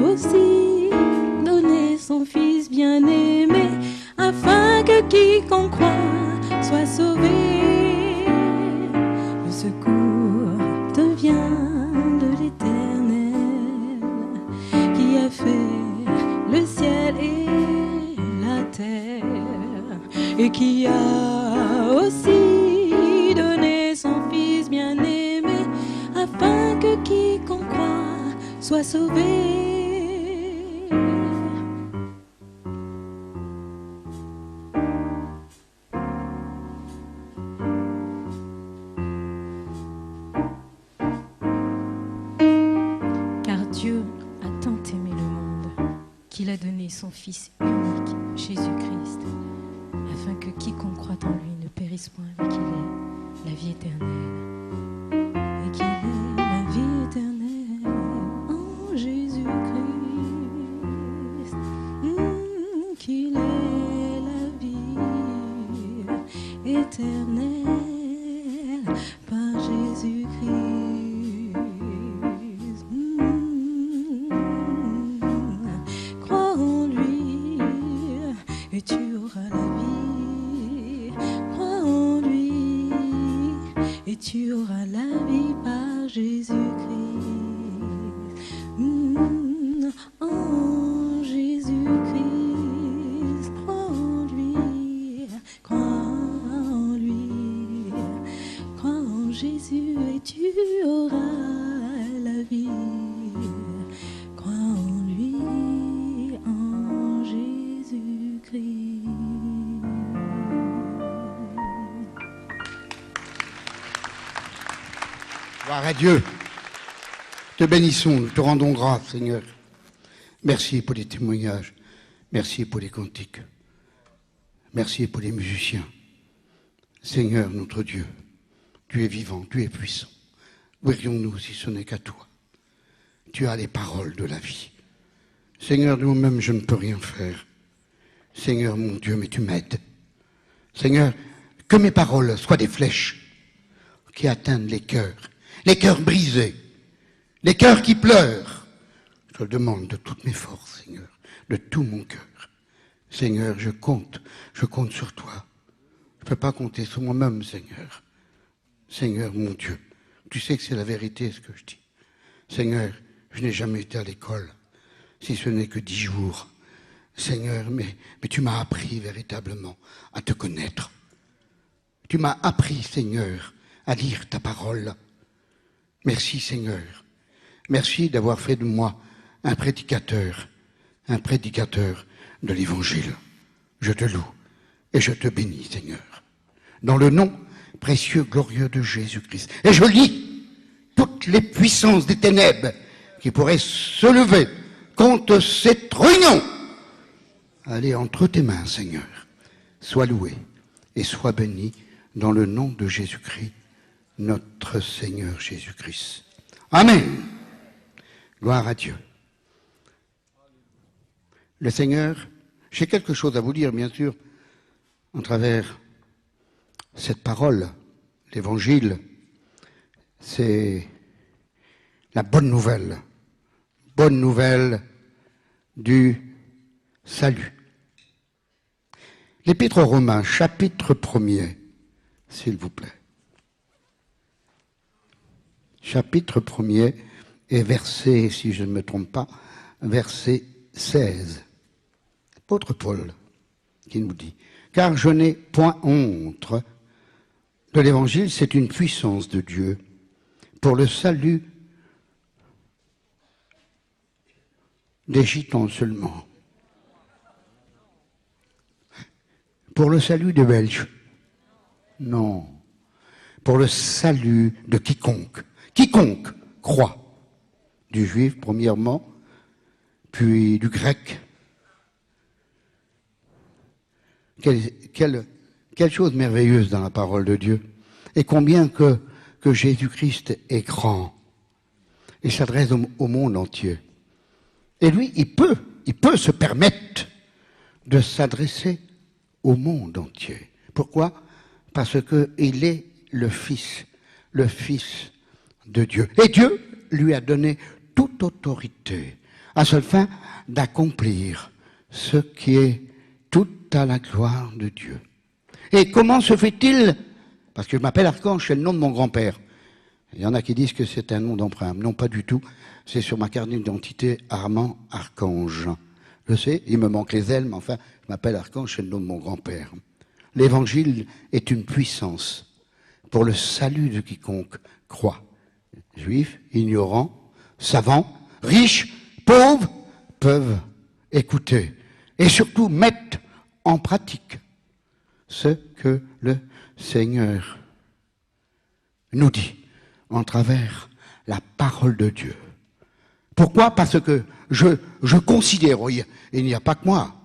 aussi donné son Fils bien-aimé afin que quiconque croit soit sauvé. Le secours te vient de l'Éternel qui a fait le ciel et la terre et qui a aussi donné son Fils bien-aimé afin que quiconque croit soit sauvé. Son Fils unique, Jésus-Christ, afin que quiconque croit en lui ne périsse point, mais qu'il ait la vie éternelle. Et qu'il ait la vie éternelle en Jésus-Christ. Qu'il ait la vie éternelle par Jésus-Christ. Et tu auras la vie, crois en lui, et tu auras la vie par Jésus-Christ. En Jésus-Christ, crois en lui, crois en lui, crois en Jésus, et tu auras la vie. Crois en lui, en Jésus-Christ. Gloire à Dieu. Te bénissons, nous te rendons grâce, Seigneur. Merci pour les témoignages. Merci pour les cantiques. Merci pour les musiciens. Seigneur, notre Dieu, tu es vivant, tu es puissant. Où irions-nous si ce n'est qu'à toi? Tu as les paroles de la vie. Seigneur, de moi-même, je ne peux rien faire. Seigneur, mon Dieu, mais tu m'aides. Seigneur, que mes paroles soient des flèches qui atteignent les cœurs brisés, les cœurs qui pleurent. Je le demande de toutes mes forces, Seigneur, de tout mon cœur. Seigneur, je compte sur toi. Je ne peux pas compter sur moi-même, Seigneur. Seigneur, mon Dieu, tu sais que c'est la vérité ce que je dis. Seigneur, je n'ai jamais été à l'école, si ce n'est que 10 jours. Seigneur, mais tu m'as appris véritablement à te connaître. Tu m'as appris, Seigneur, à lire ta parole. Merci, Seigneur. Merci d'avoir fait de moi un prédicateur de l'Évangile. Je te loue et je te bénis, Seigneur. Dans le nom précieux, glorieux de Jésus-Christ. Et je lis toutes les puissances des ténèbres qui pourraient se lever contre cette réunion. Allez entre tes mains, Seigneur. Sois loué et sois béni dans le nom de Jésus-Christ, notre Seigneur Jésus-Christ. Amen. Gloire à Dieu. Le Seigneur, j'ai quelque chose à vous dire, bien sûr, en travers cette parole, l'Évangile. C'est la bonne nouvelle du salut. L'Épître aux Romains, chapitre 1er, s'il vous plaît. Chapitre 1er et verset, si je ne me trompe pas, verset 16. L'apôtre Paul qui nous dit « Car je n'ai point honte de l'Évangile, c'est une puissance de Dieu pour le salut des gitans seulement. Pour le salut des Belges? Non. Pour le salut de quiconque. Quiconque croit. Du juif, premièrement, puis du grec. Quelle chose merveilleuse dans la parole de Dieu. Et combien que Jésus-Christ est grand. Il s'adresse au monde entier. Et lui, il peut se permettre de s'adresser au monde entier. Pourquoi? Parce qu'il est le Fils de Dieu. Et Dieu lui a donné toute autorité, à seule fin d'accomplir ce qui est toute à la gloire de Dieu. Et comment se fait-il? Parce que je m'appelle Archange, c'est le nom de mon grand-père. Il y en a qui disent que c'est un nom d'emprunt. Non, pas du tout. C'est sur ma carte d'identité Armand Archange. Je sais, il me manque les ailes, mais enfin, je m'appelle Archange, c'est le nom de mon grand-père. L'évangile est une puissance pour le salut de quiconque croit. Juifs, ignorants, savants, riches, pauvres, peuvent écouter et surtout mettre en pratique ce que le Seigneur nous dit en travers la parole de Dieu. Pourquoi? Parce que je considère, il n'y a pas que moi,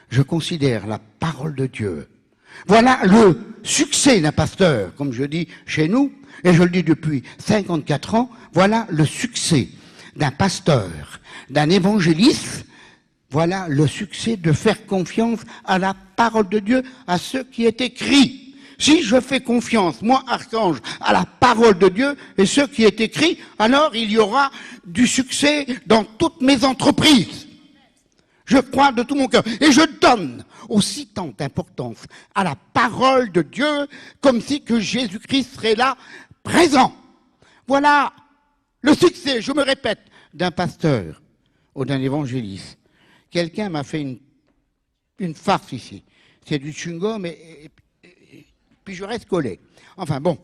je considère la parole de Dieu. Voilà le succès d'un pasteur, comme je dis chez nous, et je le dis depuis 54 ans, voilà le succès d'un pasteur, d'un évangéliste, voilà le succès de faire confiance à la parole de Dieu, à ce qui est écrit. Si je fais confiance, moi, Archange, à la parole de Dieu et ce qui est écrit, alors il y aura du succès dans toutes mes entreprises. Je crois de tout mon cœur. Et je donne aussi tant d'importance à la parole de Dieu comme si que Jésus-Christ serait là, présent. Voilà le succès, je me répète, d'un pasteur ou d'un évangéliste. Quelqu'un m'a fait une farce ici. C'est du chewing-gum et puis je reste collé. Enfin bon,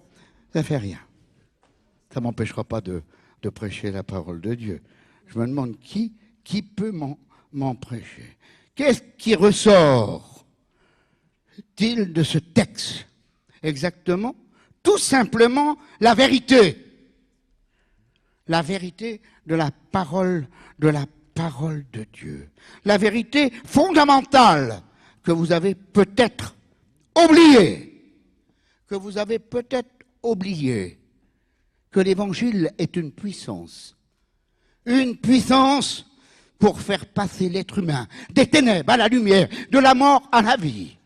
ça fait rien. Ça ne m'empêchera pas de prêcher la parole de Dieu. Je me demande qui peut m'en prêcher. Qu'est-ce qui ressort-il de ce texte? Exactement, tout simplement la vérité. La vérité de la parole de Dieu. La vérité fondamentale que vous avez peut-être oubliée. Que l'évangile est une puissance. Une puissance pour faire passer l'être humain des ténèbres à la lumière, de la mort à la vie.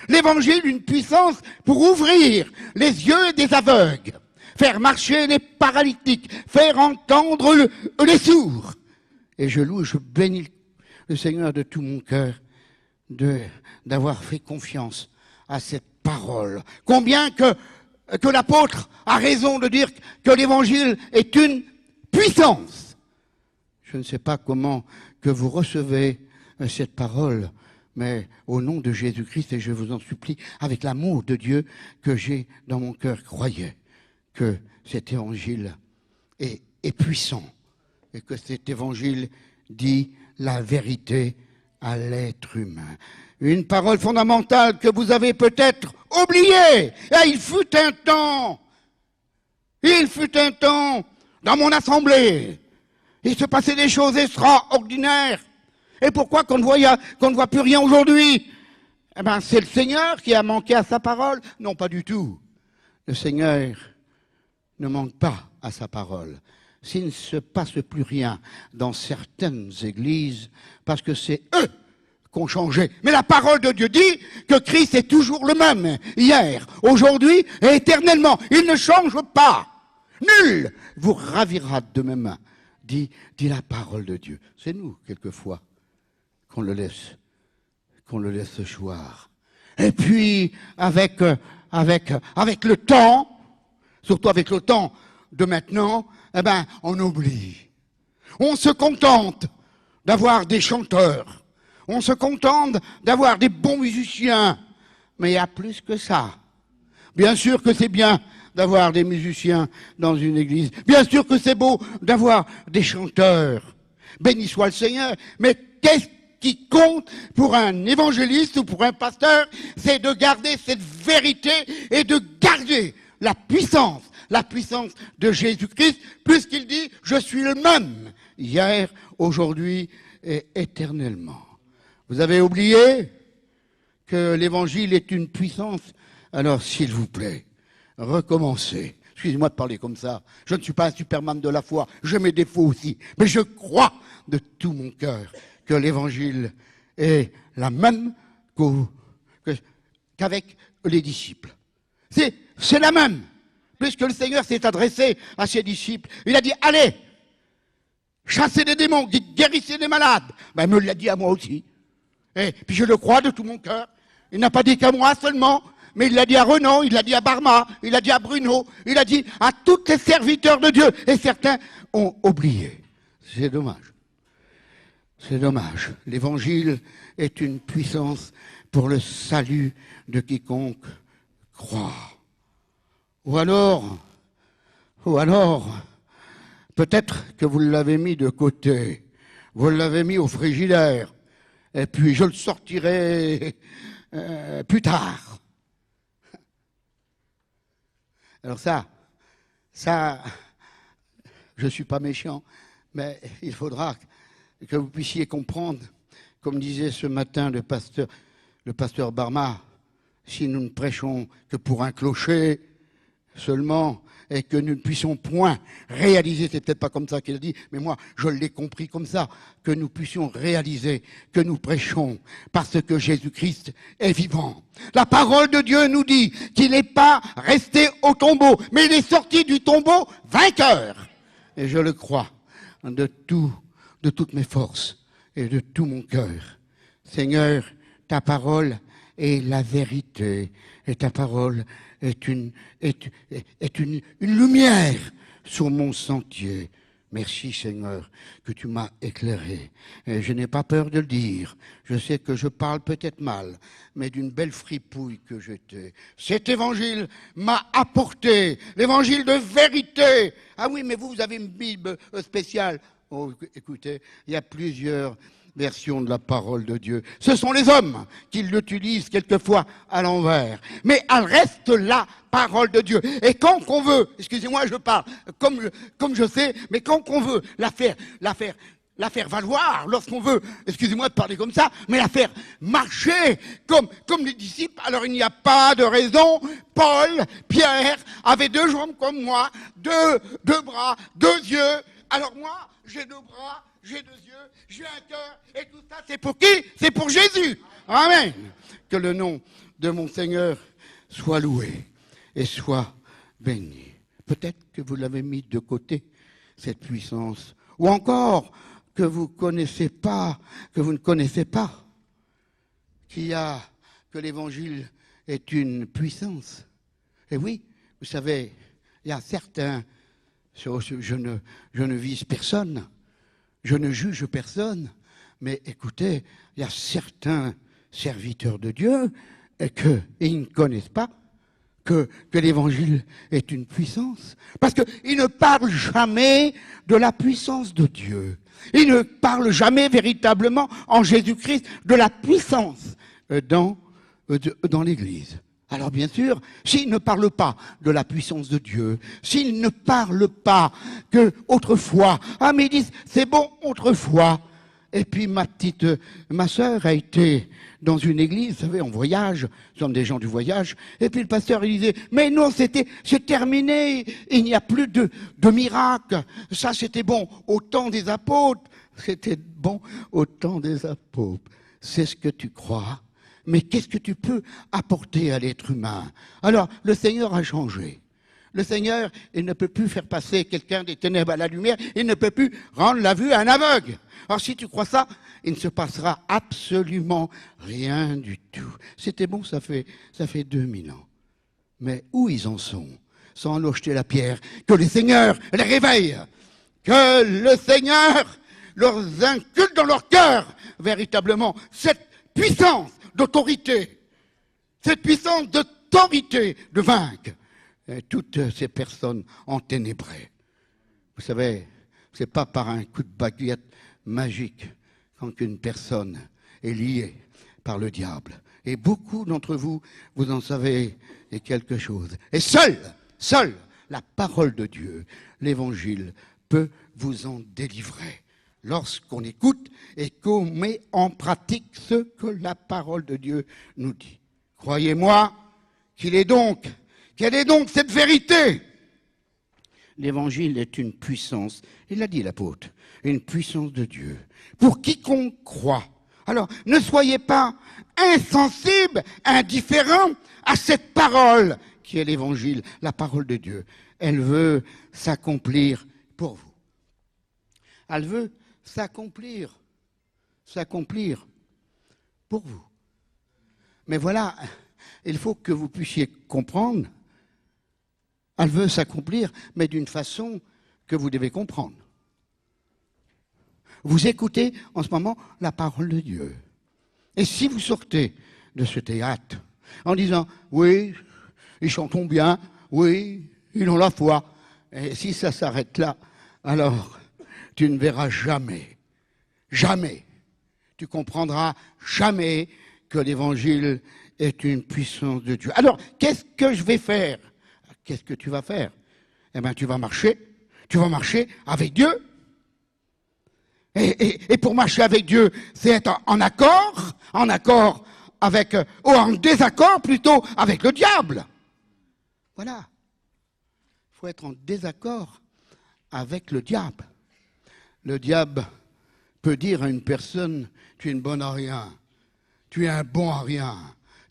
L'évangile, une puissance pour ouvrir les yeux des aveugles, faire marcher les paralytiques, faire entendre les sourds. Et je loue, je bénis le Seigneur de tout mon cœur d'avoir fait confiance à cette parole. Combien que l'apôtre a raison de dire que l'évangile est une puissance. Je ne sais pas comment que vous recevez cette parole, mais au nom de Jésus-Christ, et je vous en supplie, avec l'amour de Dieu que j'ai dans mon cœur, croyez que cet évangile est puissant et que cet évangile dit la vérité à l'être humain. Une parole fondamentale que vous avez peut-être oubliée. Et il fut un temps, dans mon assemblée, il se passait des choses extraordinaires. Et pourquoi qu'on ne voit plus rien aujourd'hui? Eh bien, c'est le Seigneur qui a manqué à sa parole? Non, pas du tout. Le Seigneur ne manque pas à sa parole. S'il ne se passe plus rien dans certaines églises, parce que c'est eux qui ont changé. Mais la parole de Dieu dit que Christ est toujours le même, hier, aujourd'hui et éternellement. Il ne change pas. Nul vous ravira de mes mains, dit la parole de Dieu. C'est nous, quelquefois, qu'on le laisse choir. Et puis, avec le temps, surtout avec le temps de maintenant, eh ben, on oublie. On se contente d'avoir des chanteurs. On se contente d'avoir des bons musiciens. Mais il y a plus que ça. Bien sûr que c'est bien d'avoir des musiciens dans une église. Bien sûr que c'est beau d'avoir des chanteurs. Béni soit le Seigneur. Mais qu'est-ce qui compte pour un évangéliste ou pour un pasteur? C'est de garder cette vérité et de garder la puissance de Jésus-Christ, puisqu'il dit « Je suis le même, hier, aujourd'hui et éternellement ». Vous avez oublié que l'évangile est une puissance? Alors, s'il vous plaît, recommencez. Excusez-moi de parler comme ça. Je ne suis pas un Superman de la foi. J'ai mes défauts aussi. Mais je crois de tout mon cœur que l'évangile est la même qu'avec les disciples. C'est la même. Puisque le Seigneur s'est adressé à ses disciples. Il a dit, allez, chassez des démons, guérissez des malades. Ben, il me l'a dit à moi aussi. Et puis je le crois de tout mon cœur. Il n'a pas dit qu'à moi seulement, mais il l'a dit à Renan, il l'a dit à Barma, il l'a dit à Bruno, il a dit à tous les serviteurs de Dieu. Et certains ont oublié. C'est dommage. C'est dommage. L'évangile est une puissance pour le salut de quiconque croit. Ou alors, peut-être que vous l'avez mis de côté, vous l'avez mis au frigidaire, et puis je le sortirai plus tard. Alors ça, je ne suis pas méchant, mais il faudra que vous puissiez comprendre, comme disait ce matin le pasteur Barma, si nous ne prêchons que pour un clocher seulement, et que nous ne puissions point réaliser, c'est peut-être pas comme ça qu'il a dit, mais moi je l'ai compris comme ça, que nous puissions réaliser que nous prêchons parce que Jésus-Christ est vivant. La parole de Dieu nous dit qu'il n'est pas resté au tombeau, mais il est sorti du tombeau vainqueur. Et je le crois de toutes mes forces et de tout mon cœur. Seigneur, ta parole est la vérité, et ta parole est une lumière sur mon sentier. Merci Seigneur que tu m'as éclairé. Et je n'ai pas peur de le dire. Je sais que je parle peut-être mal, mais d'une belle fripouille que j'étais. Cet évangile m'a apporté l'évangile de vérité. Ah oui, mais vous avez une Bible spéciale. Oh, écoutez, il y a plusieurs version de la parole de Dieu. Ce sont les hommes qui l'utilisent quelquefois à l'envers. Mais elle reste la parole de Dieu. Et quand on veut, excusez-moi, je parle comme je sais, mais quand on veut la faire valoir, lorsqu'on veut, excusez-moi de parler comme ça, mais la faire marcher comme les disciples, alors il n'y a pas de raison. Paul, Pierre avaient 2 jambes comme moi, deux bras, 2 yeux. Alors moi, j'ai 2 bras, j'ai 2 yeux, j'ai un cœur, et tout ça, c'est pour qui? C'est pour Jésus. Amen. Que le nom de mon Seigneur soit loué et soit béni. Peut-être que vous l'avez mis de côté, cette puissance. Ou encore, que vous ne connaissez pas, que l'évangile est une puissance. Et oui, vous savez, il y a certains, je ne vise personne, je ne juge personne, mais écoutez, il y a certains serviteurs de Dieu et ils ne connaissent pas que l'évangile est une puissance. Parce qu'ils ne parlent jamais de la puissance de Dieu. Ils ne parlent jamais véritablement en Jésus-Christ de la puissance dans l'Église. Alors bien sûr, s'ils ne parlent pas de la puissance de Dieu, s'ils ne parlent pas que autrefois, mais ils disent c'est bon autrefois. Et puis ma sœur a été dans une église, vous savez, en voyage, nous sommes des gens du voyage, et puis le pasteur il disait mais non, c'est terminé, il n'y a plus de miracles. Ça c'était bon au temps des apôtres, c'était bon au temps des apôtres. C'est ce que tu crois? Mais qu'est-ce que tu peux apporter à l'être humain? Alors, le Seigneur a changé. Le Seigneur, il ne peut plus faire passer quelqu'un des ténèbres à la lumière, il ne peut plus rendre la vue à un aveugle. Alors, si tu crois ça, il ne se passera absolument rien du tout. C'était bon, ça fait 2000 ans. Mais où ils en sont? Sans leur jeter la pierre. Que le Seigneur les réveille. Que le Seigneur leur inculque dans leur cœur, véritablement, cette puissance d'autorité, cette puissance d'autorité de vaincre toutes ces personnes enténébrées. Vous savez, c'est pas par un coup de baguette magique quand une personne est liée par le diable. Et beaucoup d'entre vous, vous en savez quelque chose. Et seule la parole de Dieu, l'Évangile, peut vous en délivrer. Lorsqu'on écoute et qu'on met en pratique ce que la parole de Dieu nous dit. Croyez-moi quelle est donc cette vérité? L'Évangile est une puissance, il l'a dit l'apôtre, une puissance de Dieu, pour quiconque croit. Alors, ne soyez pas insensibles, indifférents à cette parole qui est l'Évangile, la parole de Dieu. Elle veut s'accomplir pour vous. Elle veut s'accomplir pour vous. Mais voilà, il faut que vous puissiez comprendre. Elle veut s'accomplir, mais d'une façon que vous devez comprendre. Vous écoutez en ce moment la parole de Dieu. Et si vous sortez de ce théâtre en disant « Oui, ils chantent bien, oui, ils ont la foi », et si ça s'arrête là, alors tu ne verras jamais, tu comprendras jamais que l'Évangile est une puissance de Dieu. Alors, qu'est-ce que je vais faire? Qu'est-ce que tu vas faire? Eh bien, tu vas marcher avec Dieu. Et pour marcher avec Dieu, c'est être en accord avec, ou en désaccord plutôt avec le diable. Voilà. Il faut être en désaccord avec le diable. Le diable peut dire à une personne, tu es une bonne à rien, tu es un bon à rien,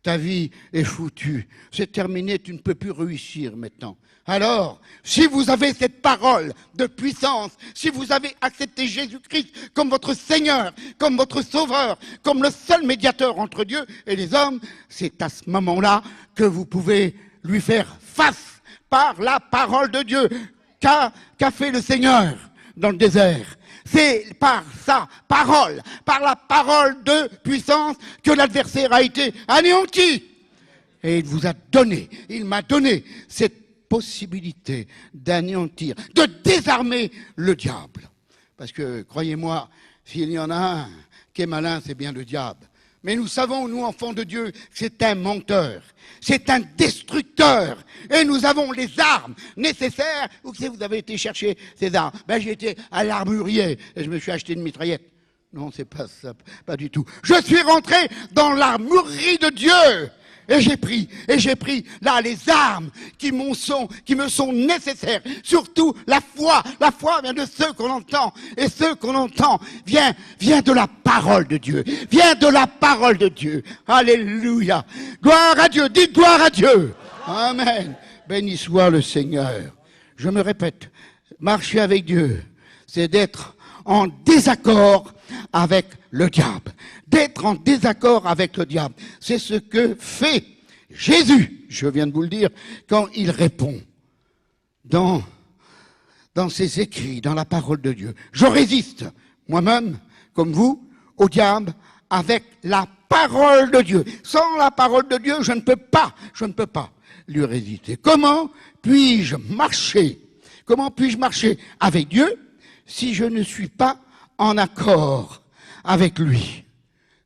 ta vie est foutue, c'est terminé, tu ne peux plus réussir maintenant. Alors, si vous avez cette parole de puissance, si vous avez accepté Jésus-Christ comme votre Seigneur, comme votre Sauveur, comme le seul médiateur entre Dieu et les hommes, c'est à ce moment-là que vous pouvez lui faire face par la parole de Dieu. Qu'a fait le Seigneur dans le désert? C'est par sa parole, par la parole de puissance que l'adversaire a été anéanti. Et il m'a donné cette possibilité d'anéantir, de désarmer le diable. Parce que, croyez-moi, s'il y en a un qui est malin, c'est bien le diable. Mais nous savons, nous, enfants de Dieu, que c'est un menteur, c'est un destructeur. Et nous avons les armes nécessaires. Où vous avez été chercher ces armes? J'ai été à l'armurier et je me suis acheté une mitraillette. Non, c'est pas ça, pas du tout. Je suis rentré dans l'armurerie de Dieu. Et j'ai pris là les armes qui me sont nécessaires. Surtout la foi. La foi vient de ce qu'on entend. Et ce qu'on entend vient de la parole de Dieu. Vient de la parole de Dieu. Alléluia. Gloire à Dieu. Dites gloire à Dieu. Amen. Béni soit le Seigneur. Je me répète, marcher avec Dieu, c'est d'être en désaccord avec le diable. D'être en désaccord avec le diable. C'est ce que fait Jésus, je viens de vous le dire, quand il répond dans ses écrits, dans la parole de Dieu. Je résiste, moi-même, comme vous, au diable, avec la parole de Dieu. Sans la parole de Dieu, je ne peux pas lui résister. Comment puis-je marcher avec Dieu si je ne suis pas en accord avec lui?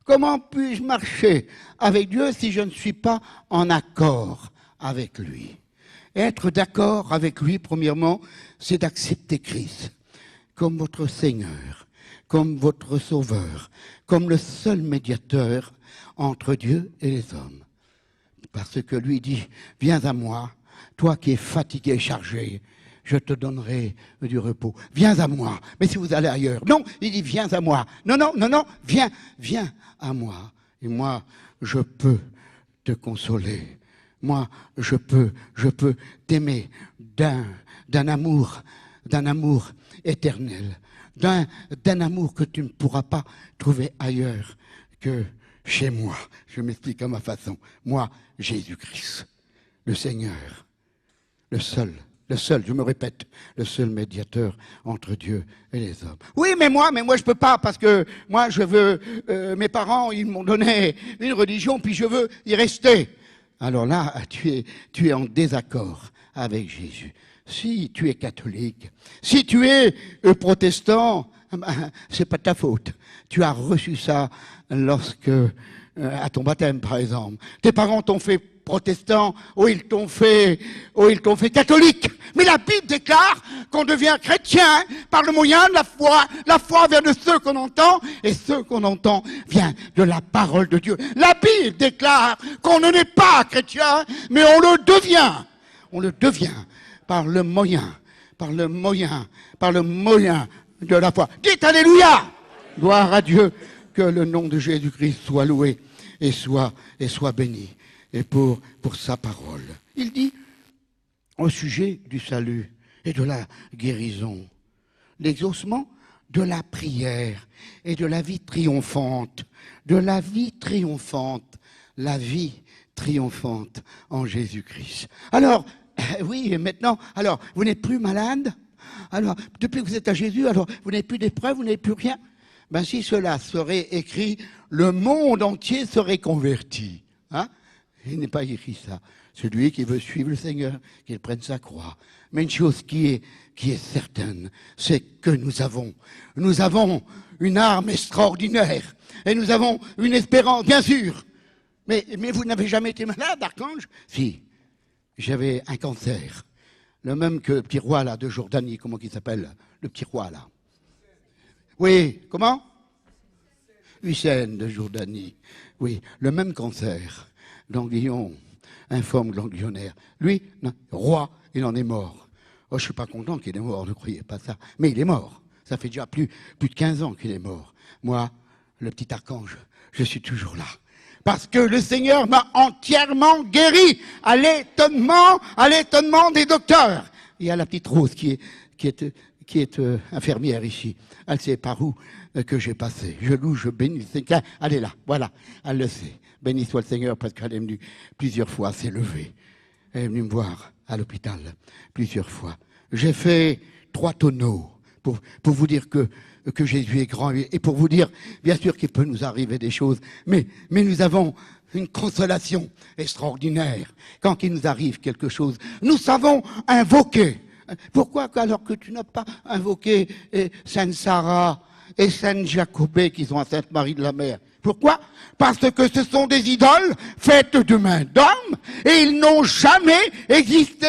Comment puis-je marcher avec Dieu si je ne suis pas en accord avec lui? Être d'accord avec lui, premièrement, c'est d'accepter Christ comme votre Seigneur, comme votre Sauveur, comme le seul médiateur entre Dieu et les hommes. Parce que lui dit, viens à moi, toi qui es fatigué et chargé, je te donnerai du repos. Viens à moi. Mais si vous allez ailleurs. Non, il dit, viens à moi. Non, viens à moi. Et moi, je peux te consoler. Moi, je peux t'aimer d'un amour éternel. D'un amour que tu ne pourras pas trouver ailleurs que chez moi. Je m'explique à ma façon. Moi, Jésus-Christ, le Seigneur, le seul, je me répète, le seul médiateur entre Dieu et les hommes. Oui, mais moi je peux pas parce que moi je veux, mes parents ils m'ont donné une religion puis je veux y rester. Alors là, tu es en désaccord avec Jésus. Si tu es catholique, si tu es protestant, c'est pas de ta faute. Tu as reçu ça lorsque, à ton baptême, par exemple. Tes parents t'ont fait protestant, ou ils t'ont fait catholique. Mais la Bible déclare qu'on devient chrétien par le moyen de la foi. La foi vient de ce qu'on entend, et ce qu'on entend vient de la parole de Dieu. La Bible déclare qu'on ne n'est pas chrétien, mais on le devient. On le devient par le moyen de la foi. Dites Alléluia! Gloire à Dieu, que le nom de Jésus-Christ soit loué et soit béni. Et pour sa parole. Il dit, au sujet du salut et de la guérison, l'exaucement de la prière et de la vie triomphante, la vie triomphante en Jésus-Christ. Alors, oui, et maintenant, alors, vous n'êtes plus malade? Alors, depuis que vous êtes à Jésus, alors, vous n'avez plus d'épreuves, vous n'avez plus rien? Ben, si cela serait écrit, le monde entier serait converti. Hein? Il n'est pas écrit ça. Celui qui veut suivre le Seigneur, qu'il prenne sa croix. Mais une chose qui est certaine, c'est que nous avons une arme extraordinaire. Et nous avons une espérance, bien sûr. Mais vous n'avez jamais été malade, Archange? Si. J'avais un cancer. Le même que le petit roi, là, de Jordanie. Comment il s'appelle? Le petit roi, là. Oui. Comment? Hussein de Jordanie. Oui. Le même cancer. Ganglion, informe ganglionnaire. Lui, non, roi, il en est mort. Oh, je suis pas content qu'il est mort, ne croyez pas ça. Mais il est mort. Ça fait déjà plus de 15 ans qu'il est mort. Moi, le petit archange, je suis toujours là. Parce que le Seigneur m'a entièrement guéri, à l'étonnement des docteurs. Il y a la petite Rose qui est infirmière ici. Elle sait par où que j'ai passé. Je loue, je bénis. Elle est là, voilà, elle le sait. Béni soit le Seigneur, parce qu'elle est venue plusieurs fois, s'est levée. Elle est venue me voir à l'hôpital plusieurs fois. J'ai fait 3 tonneaux pour vous dire que Jésus est grand et pour vous dire, bien sûr qu'il peut nous arriver des choses, mais nous avons une consolation extraordinaire. Quand il nous arrive quelque chose, nous savons invoquer. Pourquoi, alors que tu n'as pas invoqué Sainte Sarah et Sainte Jacobée qui sont à Sainte-Marie de la Mer? Pourquoi? Parce que ce sont des idoles faites de mains d'hommes et ils n'ont jamais existé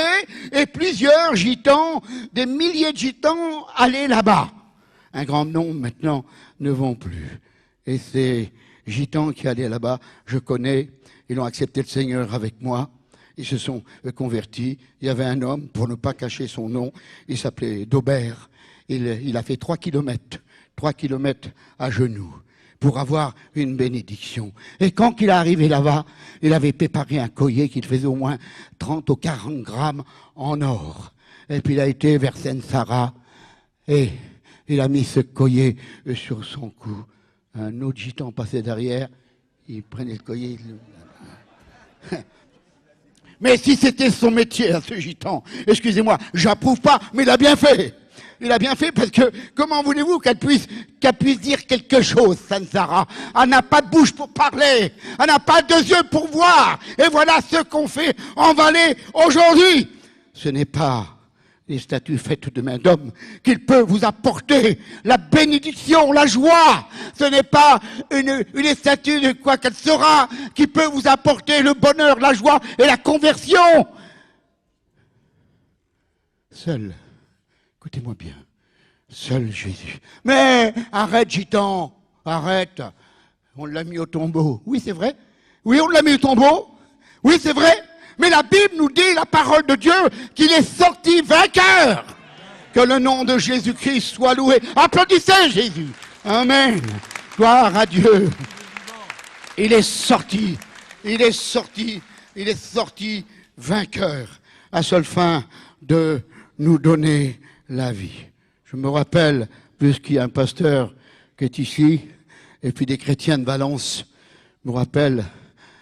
et plusieurs gitans, des milliers de gitans allaient là-bas. Un grand nombre maintenant ne vont plus. Et ces gitans qui allaient là-bas, je connais, ils ont accepté le Seigneur avec moi. Ils se sont convertis. Il y avait un homme, pour ne pas cacher son nom, il s'appelait Daubert. Il a fait 3 kilomètres à genoux pour avoir une bénédiction. Et quand il est arrivé là-bas, il avait préparé un collier qui faisait au moins 30 ou 40 grammes en or. Et puis il a été vers Sainte-Sarah et il a mis ce collier sur son cou. Un autre gitan passait derrière, il prenait le collier. Mais si c'était son métier à ce gitan, excusez-moi, j'approuve pas, mais il a bien fait. Il a bien fait parce que, comment voulez-vous qu'elle puisse dire quelque chose, Sainte Sarah? Elle n'a pas de bouche pour parler. Elle n'a pas de yeux pour voir. Et voilà ce qu'on fait en Valais aujourd'hui. Ce n'est pas les statues faites de main d'homme qu'il peut vous apporter la bénédiction, la joie. Ce n'est pas une statue de quoi qu'elle sera qui peut vous apporter le bonheur, la joie et la conversion. Seul. Écoutez-moi bien, seul Jésus. Mais arrête, gitan, arrête. On l'a mis au tombeau. Oui, c'est vrai. Oui, on l'a mis au tombeau. Oui, c'est vrai. Mais la Bible nous dit, la parole de Dieu, qu'il est sorti vainqueur. Que le nom de Jésus-Christ soit loué. Applaudissez Jésus. Amen. Gloire à Dieu. Il est sorti vainqueur, à seule fin de nous donner la vie. Je me rappelle, puisqu'il y a un pasteur qui est ici, et puis des chrétiens de Valence, me rappelle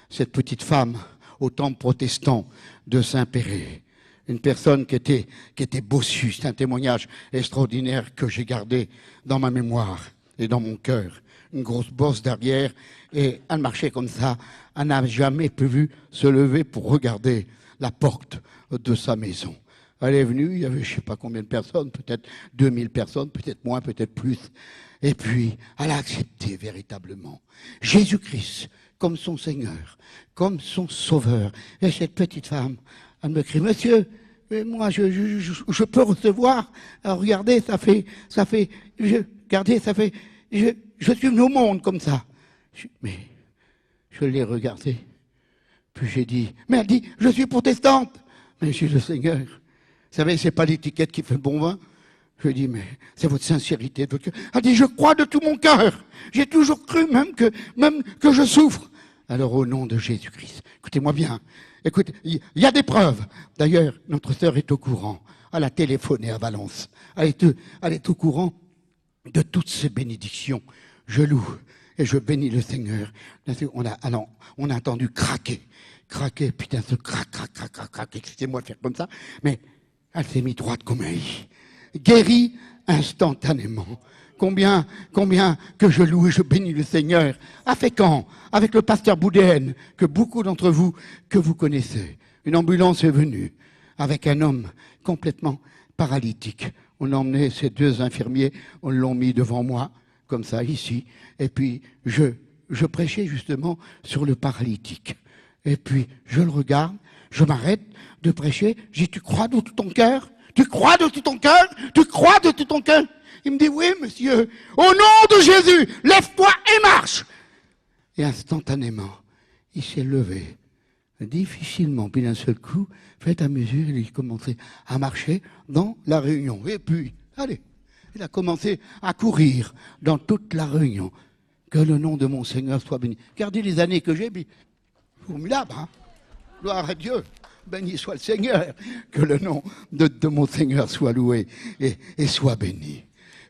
cette petite femme au temple protestant de Saint-Péret. Une personne qui était bossue. C'est un témoignage extraordinaire que j'ai gardé dans ma mémoire et dans mon cœur. Une grosse bosse derrière, et elle marchait comme ça. Elle n'a jamais pu se lever pour regarder la porte de sa maison. Elle est venue, il y avait je ne sais pas combien de personnes, peut-être 2000 personnes, peut-être moins, peut-être plus. Et puis, elle a accepté véritablement Jésus-Christ comme son Seigneur, comme son Sauveur. Et cette petite femme, elle me crie, monsieur, mais moi, je peux recevoir. Alors, regardez, je suis venu au monde comme ça. Mais je l'ai regardée. Puis j'ai dit, mais elle dit, je suis protestante. Mais je suis le Seigneur. Vous savez, c'est pas l'étiquette qui fait le bon vin. Je lui ai dit, mais c'est votre sincérité. Elle dit, je crois de tout mon cœur. J'ai toujours cru, même que je souffre. Alors, au nom de Jésus-Christ, écoutez-moi bien. Écoutez, il y a des preuves. D'ailleurs, notre sœur est au courant. Elle a téléphoné à Valence. Elle est au courant de toutes ces bénédictions. Je loue et je bénis le Seigneur. On a entendu craquer, putain, ce crac, excusez-moi de faire comme ça, mais elle s'est mise droite comme un i. Guérie instantanément. Combien que je loue et je bénis le Seigneur. À Fécamp, avec le pasteur Boudéen, que beaucoup d'entre vous, que vous connaissez. Une ambulance est venue avec un homme complètement paralytique. On a emmené ces deux infirmiers, on l'ont mis devant moi, comme ça, ici. Et puis, je prêchais justement sur le paralytique. Et puis, je le regarde, je m'arrête de prêcher. Je dis, tu crois de tout ton cœur? Tu crois de tout ton cœur? Tu crois de tout ton cœur? Il me dit, oui, monsieur, au nom de Jésus, lève-toi et marche. Et instantanément, il s'est levé, difficilement, puis d'un seul coup, fait à mesure, il a commencé à marcher dans la réunion. Et puis, allez, il a commencé à courir dans toute la réunion. Que le nom de mon Seigneur soit béni. Regardez les années que j'ai, puis, formidable, hein? Gloire à Dieu. Béni soit le Seigneur. Que le nom de mon Seigneur soit loué et soit béni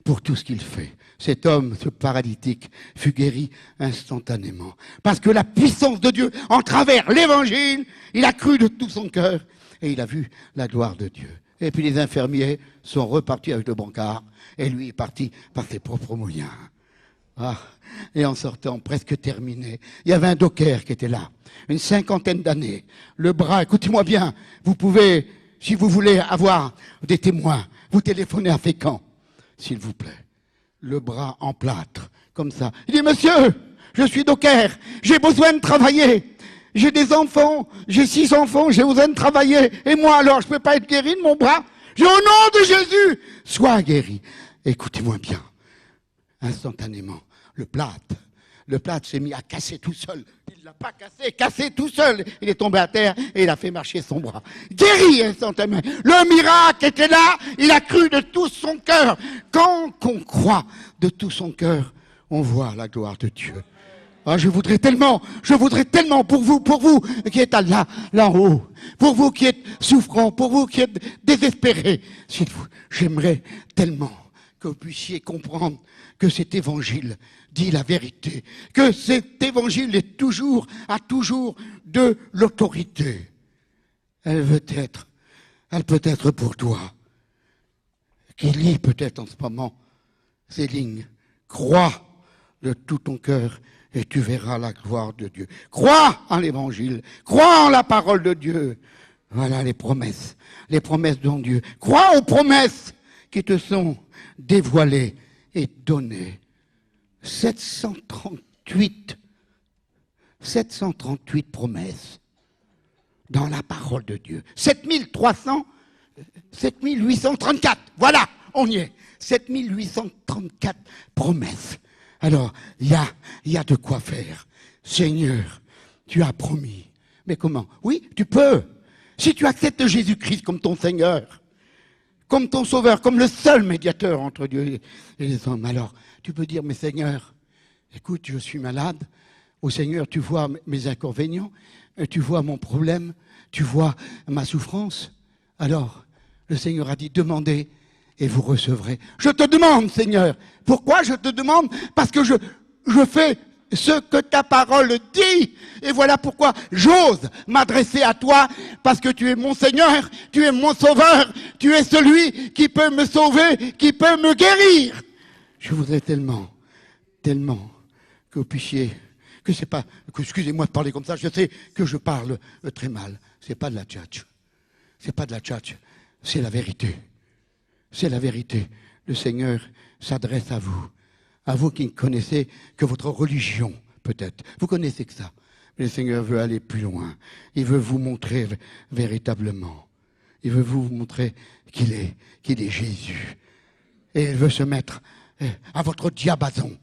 pour tout ce qu'il fait. Cet homme, ce paralytique, fut guéri instantanément. Parce que la puissance de Dieu, en travers l'évangile, il a cru de tout son cœur et il a vu la gloire de Dieu. Et puis les infirmiers sont repartis avec le brancard et lui est parti par ses propres moyens. Ah, et en sortant, presque terminé, il y avait un docker qui était là, une 50aine d'années, le bras, écoutez-moi bien, vous pouvez, si vous voulez avoir des témoins, vous téléphonez à Fécamp, s'il vous plaît. Le bras en plâtre, comme ça. Il dit, monsieur, je suis docker, j'ai besoin de travailler. J'ai des enfants, j'ai 6 enfants, j'ai besoin de travailler. Et moi alors, je ne peux pas être guéri de mon bras? J'ai au nom de Jésus, sois guéri. Écoutez-moi bien. Instantanément, le plâtre s'est mis à casser tout seul. Il ne l'a pas cassé tout seul. Il est tombé à terre et il a fait marcher son bras. Guéri instantanément. Le miracle était là. Il a cru de tout son cœur. Quand on croit de tout son cœur, on voit la gloire de Dieu. Ah, je voudrais tellement pour vous qui êtes là en haut, pour vous qui êtes souffrants, pour vous qui êtes désespérés, j'aimerais tellement que vous puissiez comprendre que cet évangile dit la vérité, que cet évangile a toujours de l'autorité. Elle peut être pour toi, qui lit peut-être en ce moment ces lignes. Crois de tout ton cœur et tu verras la gloire de Dieu. Crois en l'évangile, crois en la parole de Dieu. Voilà les promesses de Dieu. Crois aux promesses qui te sont dévoilées et données. 738 promesses dans la parole de Dieu. 7834, voilà, on y est. 7834 promesses. Alors, il y a de quoi faire. Seigneur, tu as promis. Mais comment? Oui, tu peux. Si tu acceptes Jésus-Christ comme ton Seigneur, comme ton Sauveur, comme le seul médiateur entre Dieu et les hommes, alors tu peux dire, mais Seigneur, écoute, je suis malade. Oh Seigneur, tu vois mes inconvénients, tu vois mon problème, tu vois ma souffrance. Alors, le Seigneur a dit, demandez et vous recevrez. Je te demande, Seigneur. Pourquoi je te demande? Parce que je fais ce que ta parole dit. Et voilà pourquoi j'ose m'adresser à toi, parce que tu es mon Seigneur, tu es mon Sauveur, tu es celui qui peut me sauver, qui peut me guérir. Je voudrais tellement que vous puissiez, excusez-moi de parler comme ça, je sais que je parle très mal. C'est pas de la tchatch. C'est pas de la tchatch. C'est la vérité. C'est la vérité. Le Seigneur s'adresse à vous qui ne connaissez que votre religion, peut-être. Vous connaissez que ça. Mais le Seigneur veut aller plus loin. Il veut vous montrer véritablement. Il veut vous montrer qu'il est Jésus. Et il veut se mettre à votre diapason,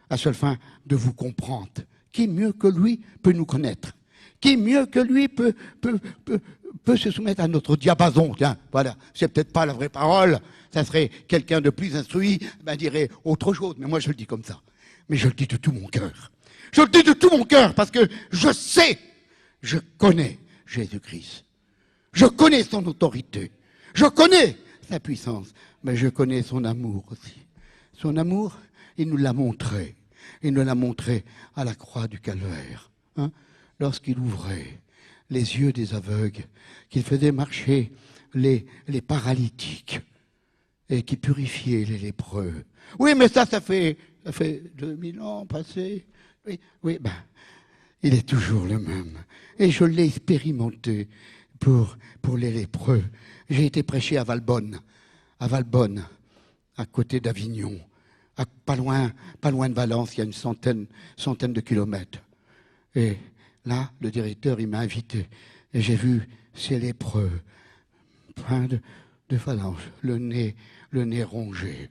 à seule fin de vous comprendre. Qui mieux que lui peut nous connaître? Qui mieux que lui peut se soumettre à notre diapason? Tiens, voilà, c'est peut-être pas la vraie parole. Ça serait quelqu'un de plus instruit, dirait autre chose. Mais moi, je le dis comme ça. Mais je le dis de tout mon cœur. Je le dis de tout mon cœur parce que je sais, je connais Jésus-Christ. Je connais son autorité. Je connais sa puissance. Mais je connais son amour aussi. Son amour, il nous l'a montré. Il nous l'a montré à la croix du Calvaire. Hein, lorsqu'il ouvrait les yeux des aveugles, qu'il faisait marcher les paralytiques et qui purifiait les lépreux. Oui, mais ça fait 2000 ans passés. Oui, il est toujours le même. Et je l'ai expérimenté pour les lépreux. J'ai été prêché à Valbonne, à côté d'Avignon, pas loin de Valence, il y a une centaine de kilomètres. Et là, le directeur, il m'a invité. Et j'ai vu ces lépreux, plein de phalanges, le nez rongé.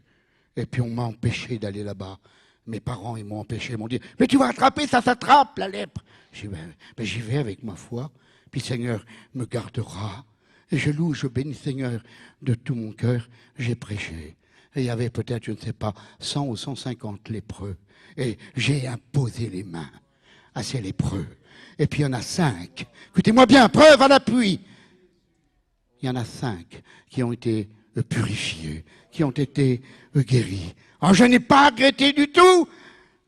Et puis on m'a empêché d'aller là-bas. Mes parents, ils m'ont empêché, ils m'ont dit « Mais tu vas attraper, ça s'attrape, la lèpre !» J'ai dit « J'y vais avec ma foi, puis le Seigneur me gardera. » Et je loue, je bénis le Seigneur de tout mon cœur. J'ai prêché. Et il y avait peut-être, je ne sais pas, 100 ou 150 lépreux. Et j'ai imposé les mains à ces lépreux. Et puis il y en a 5. Écoutez-moi bien, preuve à l'appui. Il y en a 5 qui ont été purifiés, qui ont été guéris. Alors je n'ai pas regretté du tout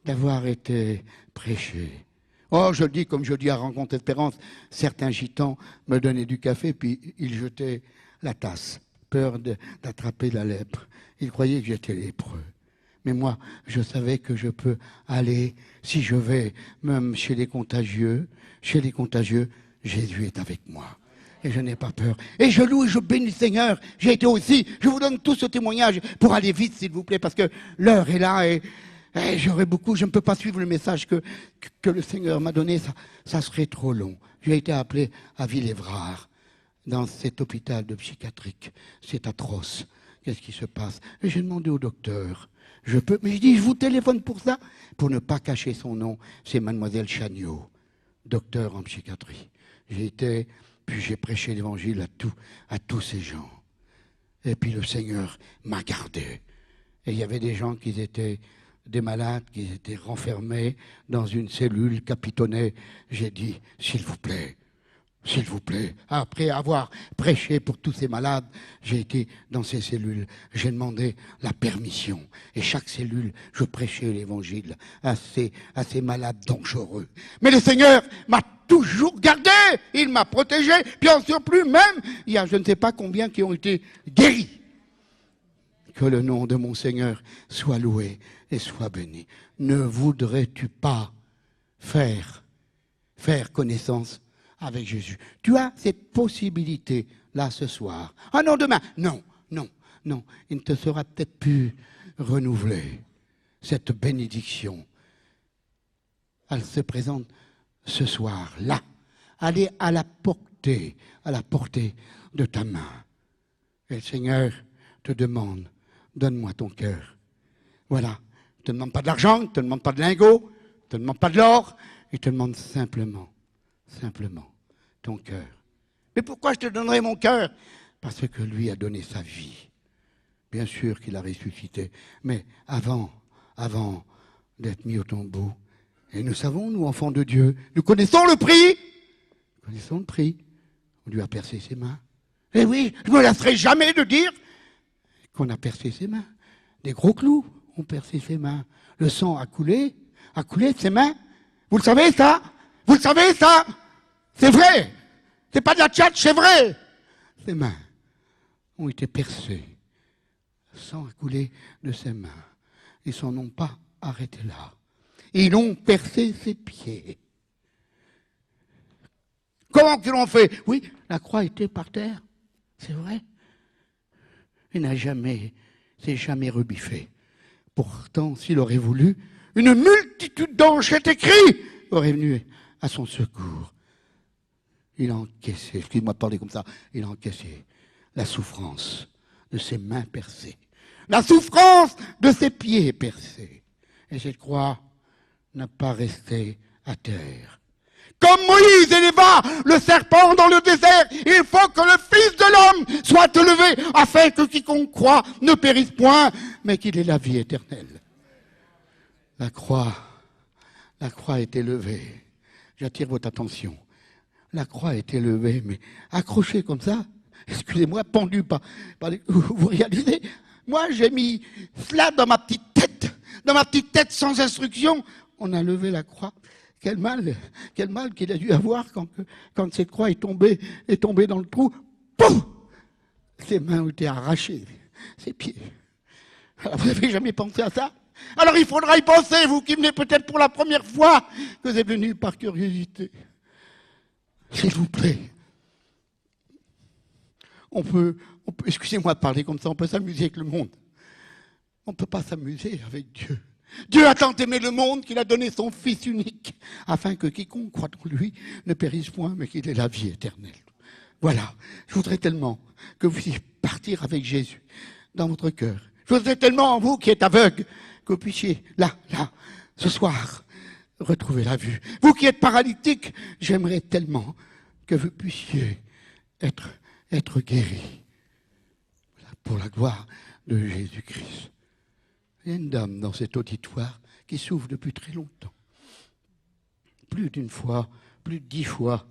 d'avoir été prêché. Oh, je le dis comme je le dis à Rencontre Espérance, certains gitans me donnaient du café, puis ils jetaient la tasse, peur d'attraper la lèpre. Ils croyaient que j'étais lépreux. Mais moi, je savais que je peux aller, si je vais, même chez les contagieux, Jésus est avec moi. Et je n'ai pas peur. Et je loue et je bénis le Seigneur. J'ai été aussi, je vous donne tout ce témoignage pour aller vite, s'il vous plaît, parce que l'heure est là et j'aurais beaucoup, je ne peux pas suivre le message que le Seigneur m'a donné, ça serait trop long. J'ai été appelé à Villévrard, dans cet hôpital de psychiatrique. C'est atroce. Qu'est-ce qui se passe? Et j'ai demandé au docteur, mais je dis, je vous téléphone pour ça, pour ne pas cacher son nom. C'est mademoiselle Chagnot, docteur en psychiatrie. Puis j'ai prêché l'évangile à tous ces gens. Et puis le Seigneur m'a gardé. Et il y avait des gens qui étaient des malades, qui étaient renfermés dans une cellule capitonnée. J'ai dit, s'il vous plaît, après avoir prêché pour tous ces malades, j'ai été dans ces cellules. J'ai demandé la permission. Et chaque cellule, je prêchais l'évangile à ces malades dangereux. Mais le Seigneur m'a toujours gardé. Il m'a protégé. Puis en surplus, même, il y a je ne sais pas combien qui ont été guéris. Que le nom de mon Seigneur soit loué et soit béni. Ne voudrais-tu pas faire connaissance avec Jésus? Tu as cette possibilité-là ce soir. Ah non, demain. Non. Il ne te sera peut-être plus renouvelé. Cette bénédiction, elle se présente ce soir, là. Elle est à la portée de ta main. Et le Seigneur te demande, donne-moi ton cœur. Voilà. Il ne te demande pas de l'argent, il ne te demande pas de lingots, il ne te demande pas de l'or, il te demande simplement ton cœur. Mais pourquoi je te donnerai mon cœur? Parce que lui a donné sa vie. Bien sûr qu'il a ressuscité, mais avant d'être mis au tombeau, et nous savons, nous, enfants de Dieu, nous connaissons le prix. On lui a percé ses mains. Et oui, je ne me lasserai jamais de dire qu'on a percé ses mains. Des gros clous ont percé ses mains. Le sang a coulé de ses mains. Vous le savez, ça? C'est vrai. C'est pas de la tchatche, c'est vrai. Ses mains ont été percées. Le sang a coulé de ses mains. Ils s'en ont pas arrêté là. Ils ont percé ses pieds. Comment qu'ils l'ont fait? Oui, la croix était par terre. C'est vrai. Il s'est jamais rebiffé. Pourtant, s'il aurait voulu, une multitude d'anges, c'est écrit, aurait venu à son secours. Il a encaissé, excuse-moi de parler comme ça, il a encaissé la souffrance de ses mains percées, la souffrance de ses pieds percés. Et cette croix n'a pas resté à terre. Comme Moïse éleva le serpent dans le désert, il faut que le Fils de l'homme soit élevé, afin que quiconque croit ne périsse point, mais qu'il ait la vie éternelle. La croix est élevée. J'attire votre attention. La croix est élevée, mais accrochée comme ça, excusez-moi, pendue par vous réalisez, moi j'ai mis cela dans ma petite tête sans instruction. On a levé la croix. Quel mal qu'il a dû avoir quand cette croix est tombée dans le trou. Pouf! Ses mains ont été arrachées, ses pieds. Alors, vous n'avez jamais pensé à ça? Alors il faudra y penser, vous qui venez peut-être pour la première fois, que vous êtes venu par curiosité. S'il vous plaît, on peut, excusez-moi de parler comme ça, on peut s'amuser avec le monde. On ne peut pas s'amuser avec Dieu. Dieu a tant aimé le monde qu'il a donné son Fils unique, afin que quiconque croit en lui ne périsse point, mais qu'il ait la vie éternelle. Voilà, je voudrais tellement que vous puissiez partir avec Jésus dans votre cœur. Je voudrais tellement, vous qui êtes aveugle, que vous puissiez, là, ce soir, retrouver la vue. Vous qui êtes paralytique, j'aimerais tellement que vous puissiez être guéri pour la gloire de Jésus-Christ. Il y a une dame dans cet auditoire qui souffre depuis très longtemps. Plus d'une fois, plus de 10 fois,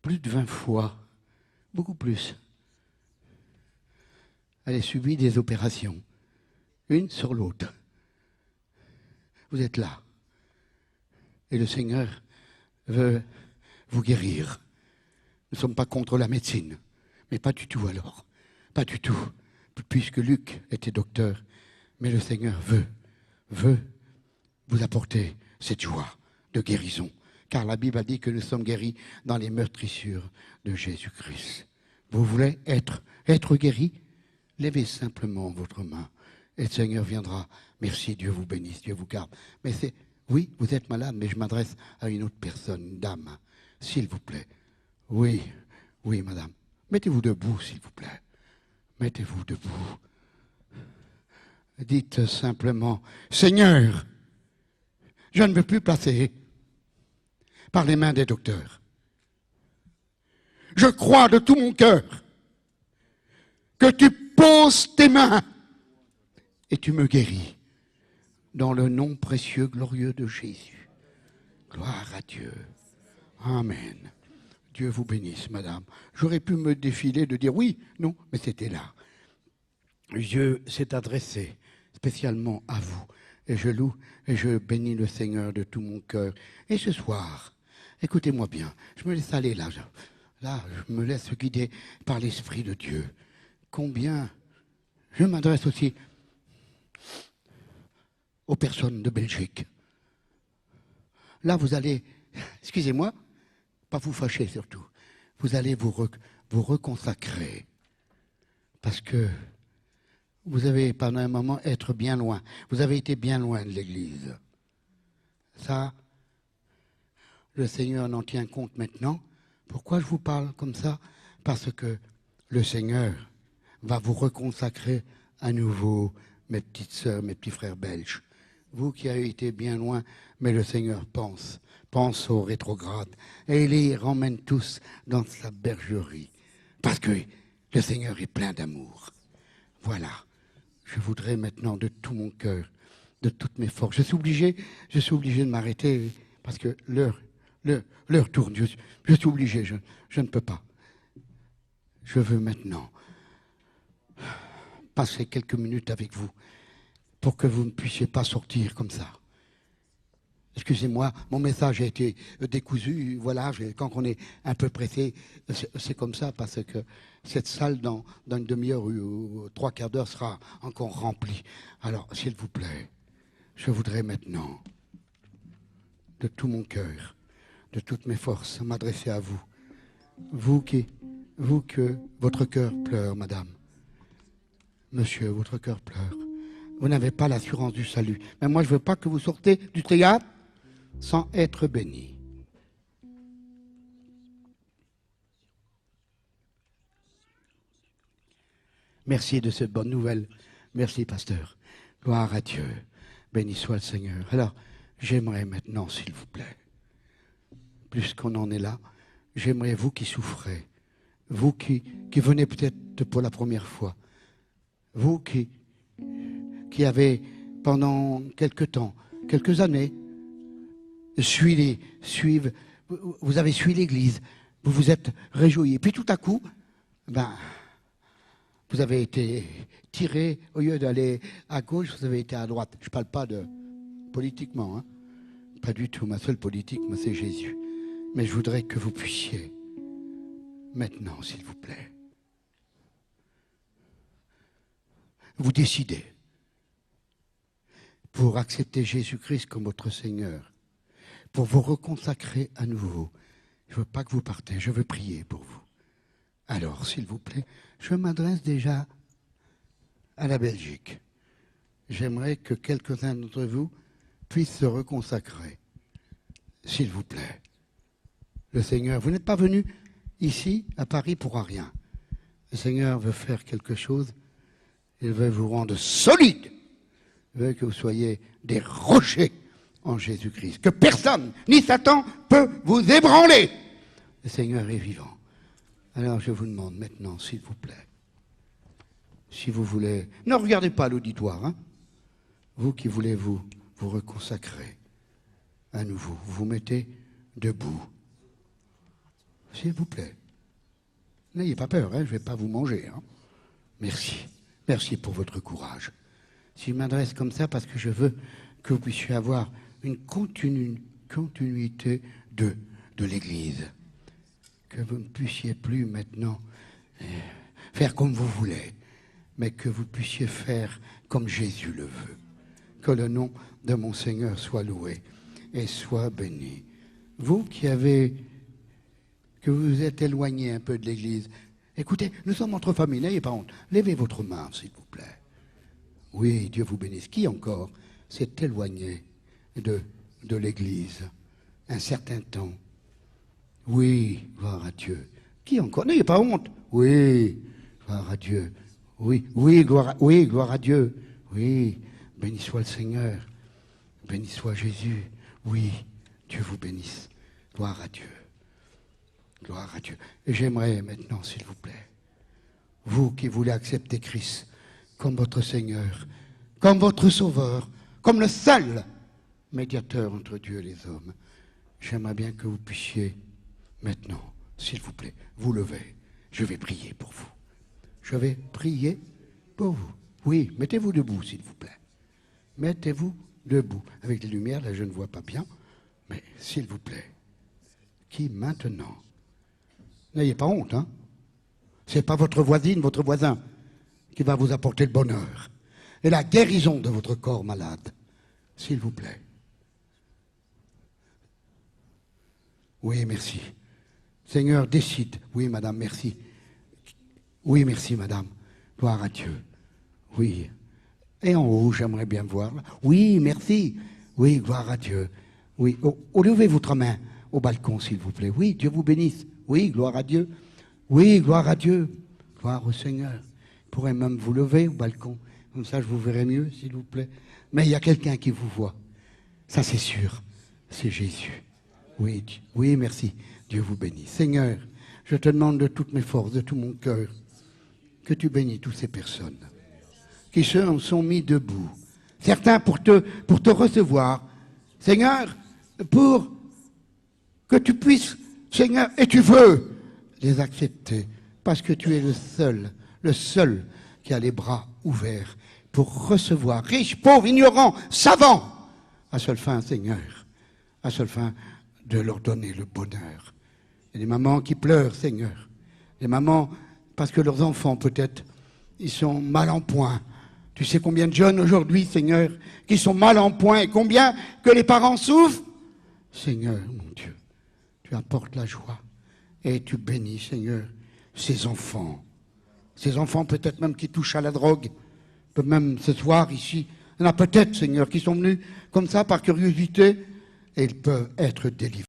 plus de 20 fois, beaucoup plus. Elle a subi des opérations, une sur l'autre. Vous êtes là. Et le Seigneur veut vous guérir. Nous ne sommes pas contre la médecine, mais pas du tout alors. Pas du tout. Puisque Luc était docteur, mais le Seigneur veut vous apporter cette joie de guérison. Car la Bible a dit que nous sommes guéris dans les meurtrissures de Jésus-Christ. Vous voulez être guéri? Levez simplement votre main et le Seigneur viendra. Merci, Dieu vous bénisse, Dieu vous garde. Mais oui, vous êtes malade, mais je m'adresse à une autre personne, une dame, s'il vous plaît. Oui, madame. Mettez-vous debout, s'il vous plaît. Mettez-vous debout. Dites simplement, Seigneur, je ne veux plus passer par les mains des docteurs. Je crois de tout mon cœur que tu poses tes mains et tu me guéris dans le nom précieux, glorieux de Jésus. Gloire à Dieu. Amen. Dieu vous bénisse, madame. J'aurais pu me défiler de dire oui, non, mais c'était là. Dieu s'est adressé spécialement à vous. Et je loue et je bénis le Seigneur de tout mon cœur. Et ce soir, écoutez-moi bien, je me laisse aller là. Là, je me laisse guider par l'Esprit de Dieu. Combien je m'adresse aussi aux personnes de Belgique. Là, vous allez, excusez-moi, pas vous fâcher surtout, vous allez vous reconsacrer. Parce que vous avez pendant un moment être bien loin. Vous avez été bien loin de l'Église. Ça, le Seigneur en tient compte maintenant. Pourquoi je vous parle comme ça? Parce que le Seigneur va vous reconsacrer à nouveau, mes petites sœurs, mes petits frères belges. Vous qui avez été bien loin, mais le Seigneur pense aux rétrogrades. Et il les ramène tous dans sa bergerie. Parce que le Seigneur est plein d'amour. Voilà. Je voudrais maintenant de tout mon cœur, de toutes mes forces. Je suis obligé de m'arrêter parce que l'heure tourne. Je suis obligé, je ne peux pas. Je veux maintenant passer quelques minutes avec vous pour que vous ne puissiez pas sortir comme ça. Excusez-moi, mon message a été décousu. Voilà, quand on est un peu pressé, c'est comme ça parce que cette salle, dans une demi-heure ou 3/4 d'heure, sera encore remplie. Alors, s'il vous plaît, je voudrais maintenant, de tout mon cœur, de toutes mes forces, m'adresser à vous. Vous que votre cœur pleure, madame. Monsieur, votre cœur pleure. Vous n'avez pas l'assurance du salut. Mais moi, je ne veux pas que vous sortez du théâtre sans être béni. Merci de cette bonne nouvelle. Merci, pasteur. Gloire à Dieu. Béni soit le Seigneur. Alors, j'aimerais maintenant, s'il vous plaît, plus qu'on en est là, j'aimerais vous qui souffrez, vous qui venez peut-être pour la première fois, vous qui avez pendant quelque temps, quelques années, vous avez suivi l'Église, vous vous êtes réjoui. Puis tout à coup, vous avez été tiré, au lieu d'aller à gauche, vous avez été à droite. Je ne parle pas de politiquement, hein. Pas du tout. Ma seule politique, moi, c'est Jésus. Mais je voudrais que vous puissiez, maintenant, s'il vous plaît, vous décider pour accepter Jésus-Christ comme votre Seigneur, pour vous reconsacrer à nouveau. Je ne veux pas que vous partez, je veux prier pour vous. Alors, s'il vous plaît, je m'adresse déjà à la Belgique. J'aimerais que quelques-uns d'entre vous puissent se reconsacrer. S'il vous plaît. Le Seigneur, vous n'êtes pas venu ici, à Paris, pour rien. Le Seigneur veut faire quelque chose. Il veut vous rendre solide. Il veut que vous soyez des rochers en Jésus-Christ. Que personne, ni Satan, peut vous ébranler. Le Seigneur est vivant. Alors je vous demande maintenant, s'il vous plaît, si vous voulez... Ne regardez pas l'auditoire, hein. Vous qui voulez vous reconsacrer à nouveau, vous vous mettez debout. S'il vous plaît. N'ayez pas peur, hein, je ne vais pas vous manger. Hein. Merci. Merci pour votre courage. Si je m'adresse comme ça, parce que je veux que vous puissiez avoir une continuité de l'Église. Que vous ne puissiez plus maintenant faire comme vous voulez, mais que vous puissiez faire comme Jésus le veut. Que le nom de mon Seigneur soit loué et soit béni. Vous que vous vous êtes éloigné un peu de l'Église, écoutez, nous sommes entre familles, n'ayez pas honte. Levez votre main, s'il vous plaît. Oui, Dieu vous bénisse. Qui encore s'est éloigné de l'Église un certain temps? Oui, gloire à Dieu. Qui encore? N'ayez pas honte. Oui, gloire à Dieu. Oui, gloire à Dieu. Oui, béni soit le Seigneur. Béni soit Jésus. Oui, Dieu vous bénisse. Gloire à Dieu. Gloire à Dieu. Et j'aimerais maintenant, s'il vous plaît, vous qui voulez accepter Christ comme votre Seigneur, comme votre Sauveur, comme le seul médiateur entre Dieu et les hommes, j'aimerais bien que vous puissiez maintenant, s'il vous plaît, vous lever. Je vais prier pour vous. Je vais prier pour vous. Oui, mettez-vous debout, s'il vous plaît. Mettez-vous debout. Avec les lumières, là, je ne vois pas bien. Mais, s'il vous plaît, qui maintenant? N'ayez pas honte, hein? Ce n'est pas votre voisine, votre voisin qui va vous apporter le bonheur et la guérison de votre corps malade. S'il vous plaît. Oui, merci. Seigneur, décide. Oui, madame, merci. Oui, merci, madame. Gloire à Dieu. Oui. Et en haut, j'aimerais bien voir. Oui, merci. Oui, gloire à Dieu. Oui. Levez votre main au balcon, s'il vous plaît. Oui, Dieu vous bénisse. Oui, gloire à Dieu. Oui, gloire à Dieu. Gloire au Seigneur. Je pourrais même vous lever au balcon. Comme ça, je vous verrai mieux, s'il vous plaît. Mais il y a quelqu'un qui vous voit. Ça, c'est sûr. C'est Jésus. Oui, oui, merci. Dieu vous bénisse. Seigneur, je te demande de toutes mes forces, de tout mon cœur, que tu bénis toutes ces personnes qui se sont mis debout. Certains pour te recevoir. Seigneur, pour que tu puisses, Seigneur, et tu veux les accepter, parce que tu es le seul qui a les bras ouverts pour recevoir, riche, pauvre, ignorant, savant, à seule fin, Seigneur, à seule fin de leur donner le bonheur. Il y a des mamans qui pleurent, Seigneur. Des mamans, parce que leurs enfants, peut-être, ils sont mal en point. Tu sais combien de jeunes aujourd'hui, Seigneur, qui sont mal en point et combien que les parents souffrent. Seigneur, mon Dieu, tu apportes la joie et tu bénis, Seigneur, ces enfants ces enfants peut-être même qui touchent à la drogue, même ce soir ici. Il y en a peut-être, Seigneur, qui sont venus comme ça par curiosité et ils peuvent être délivrés.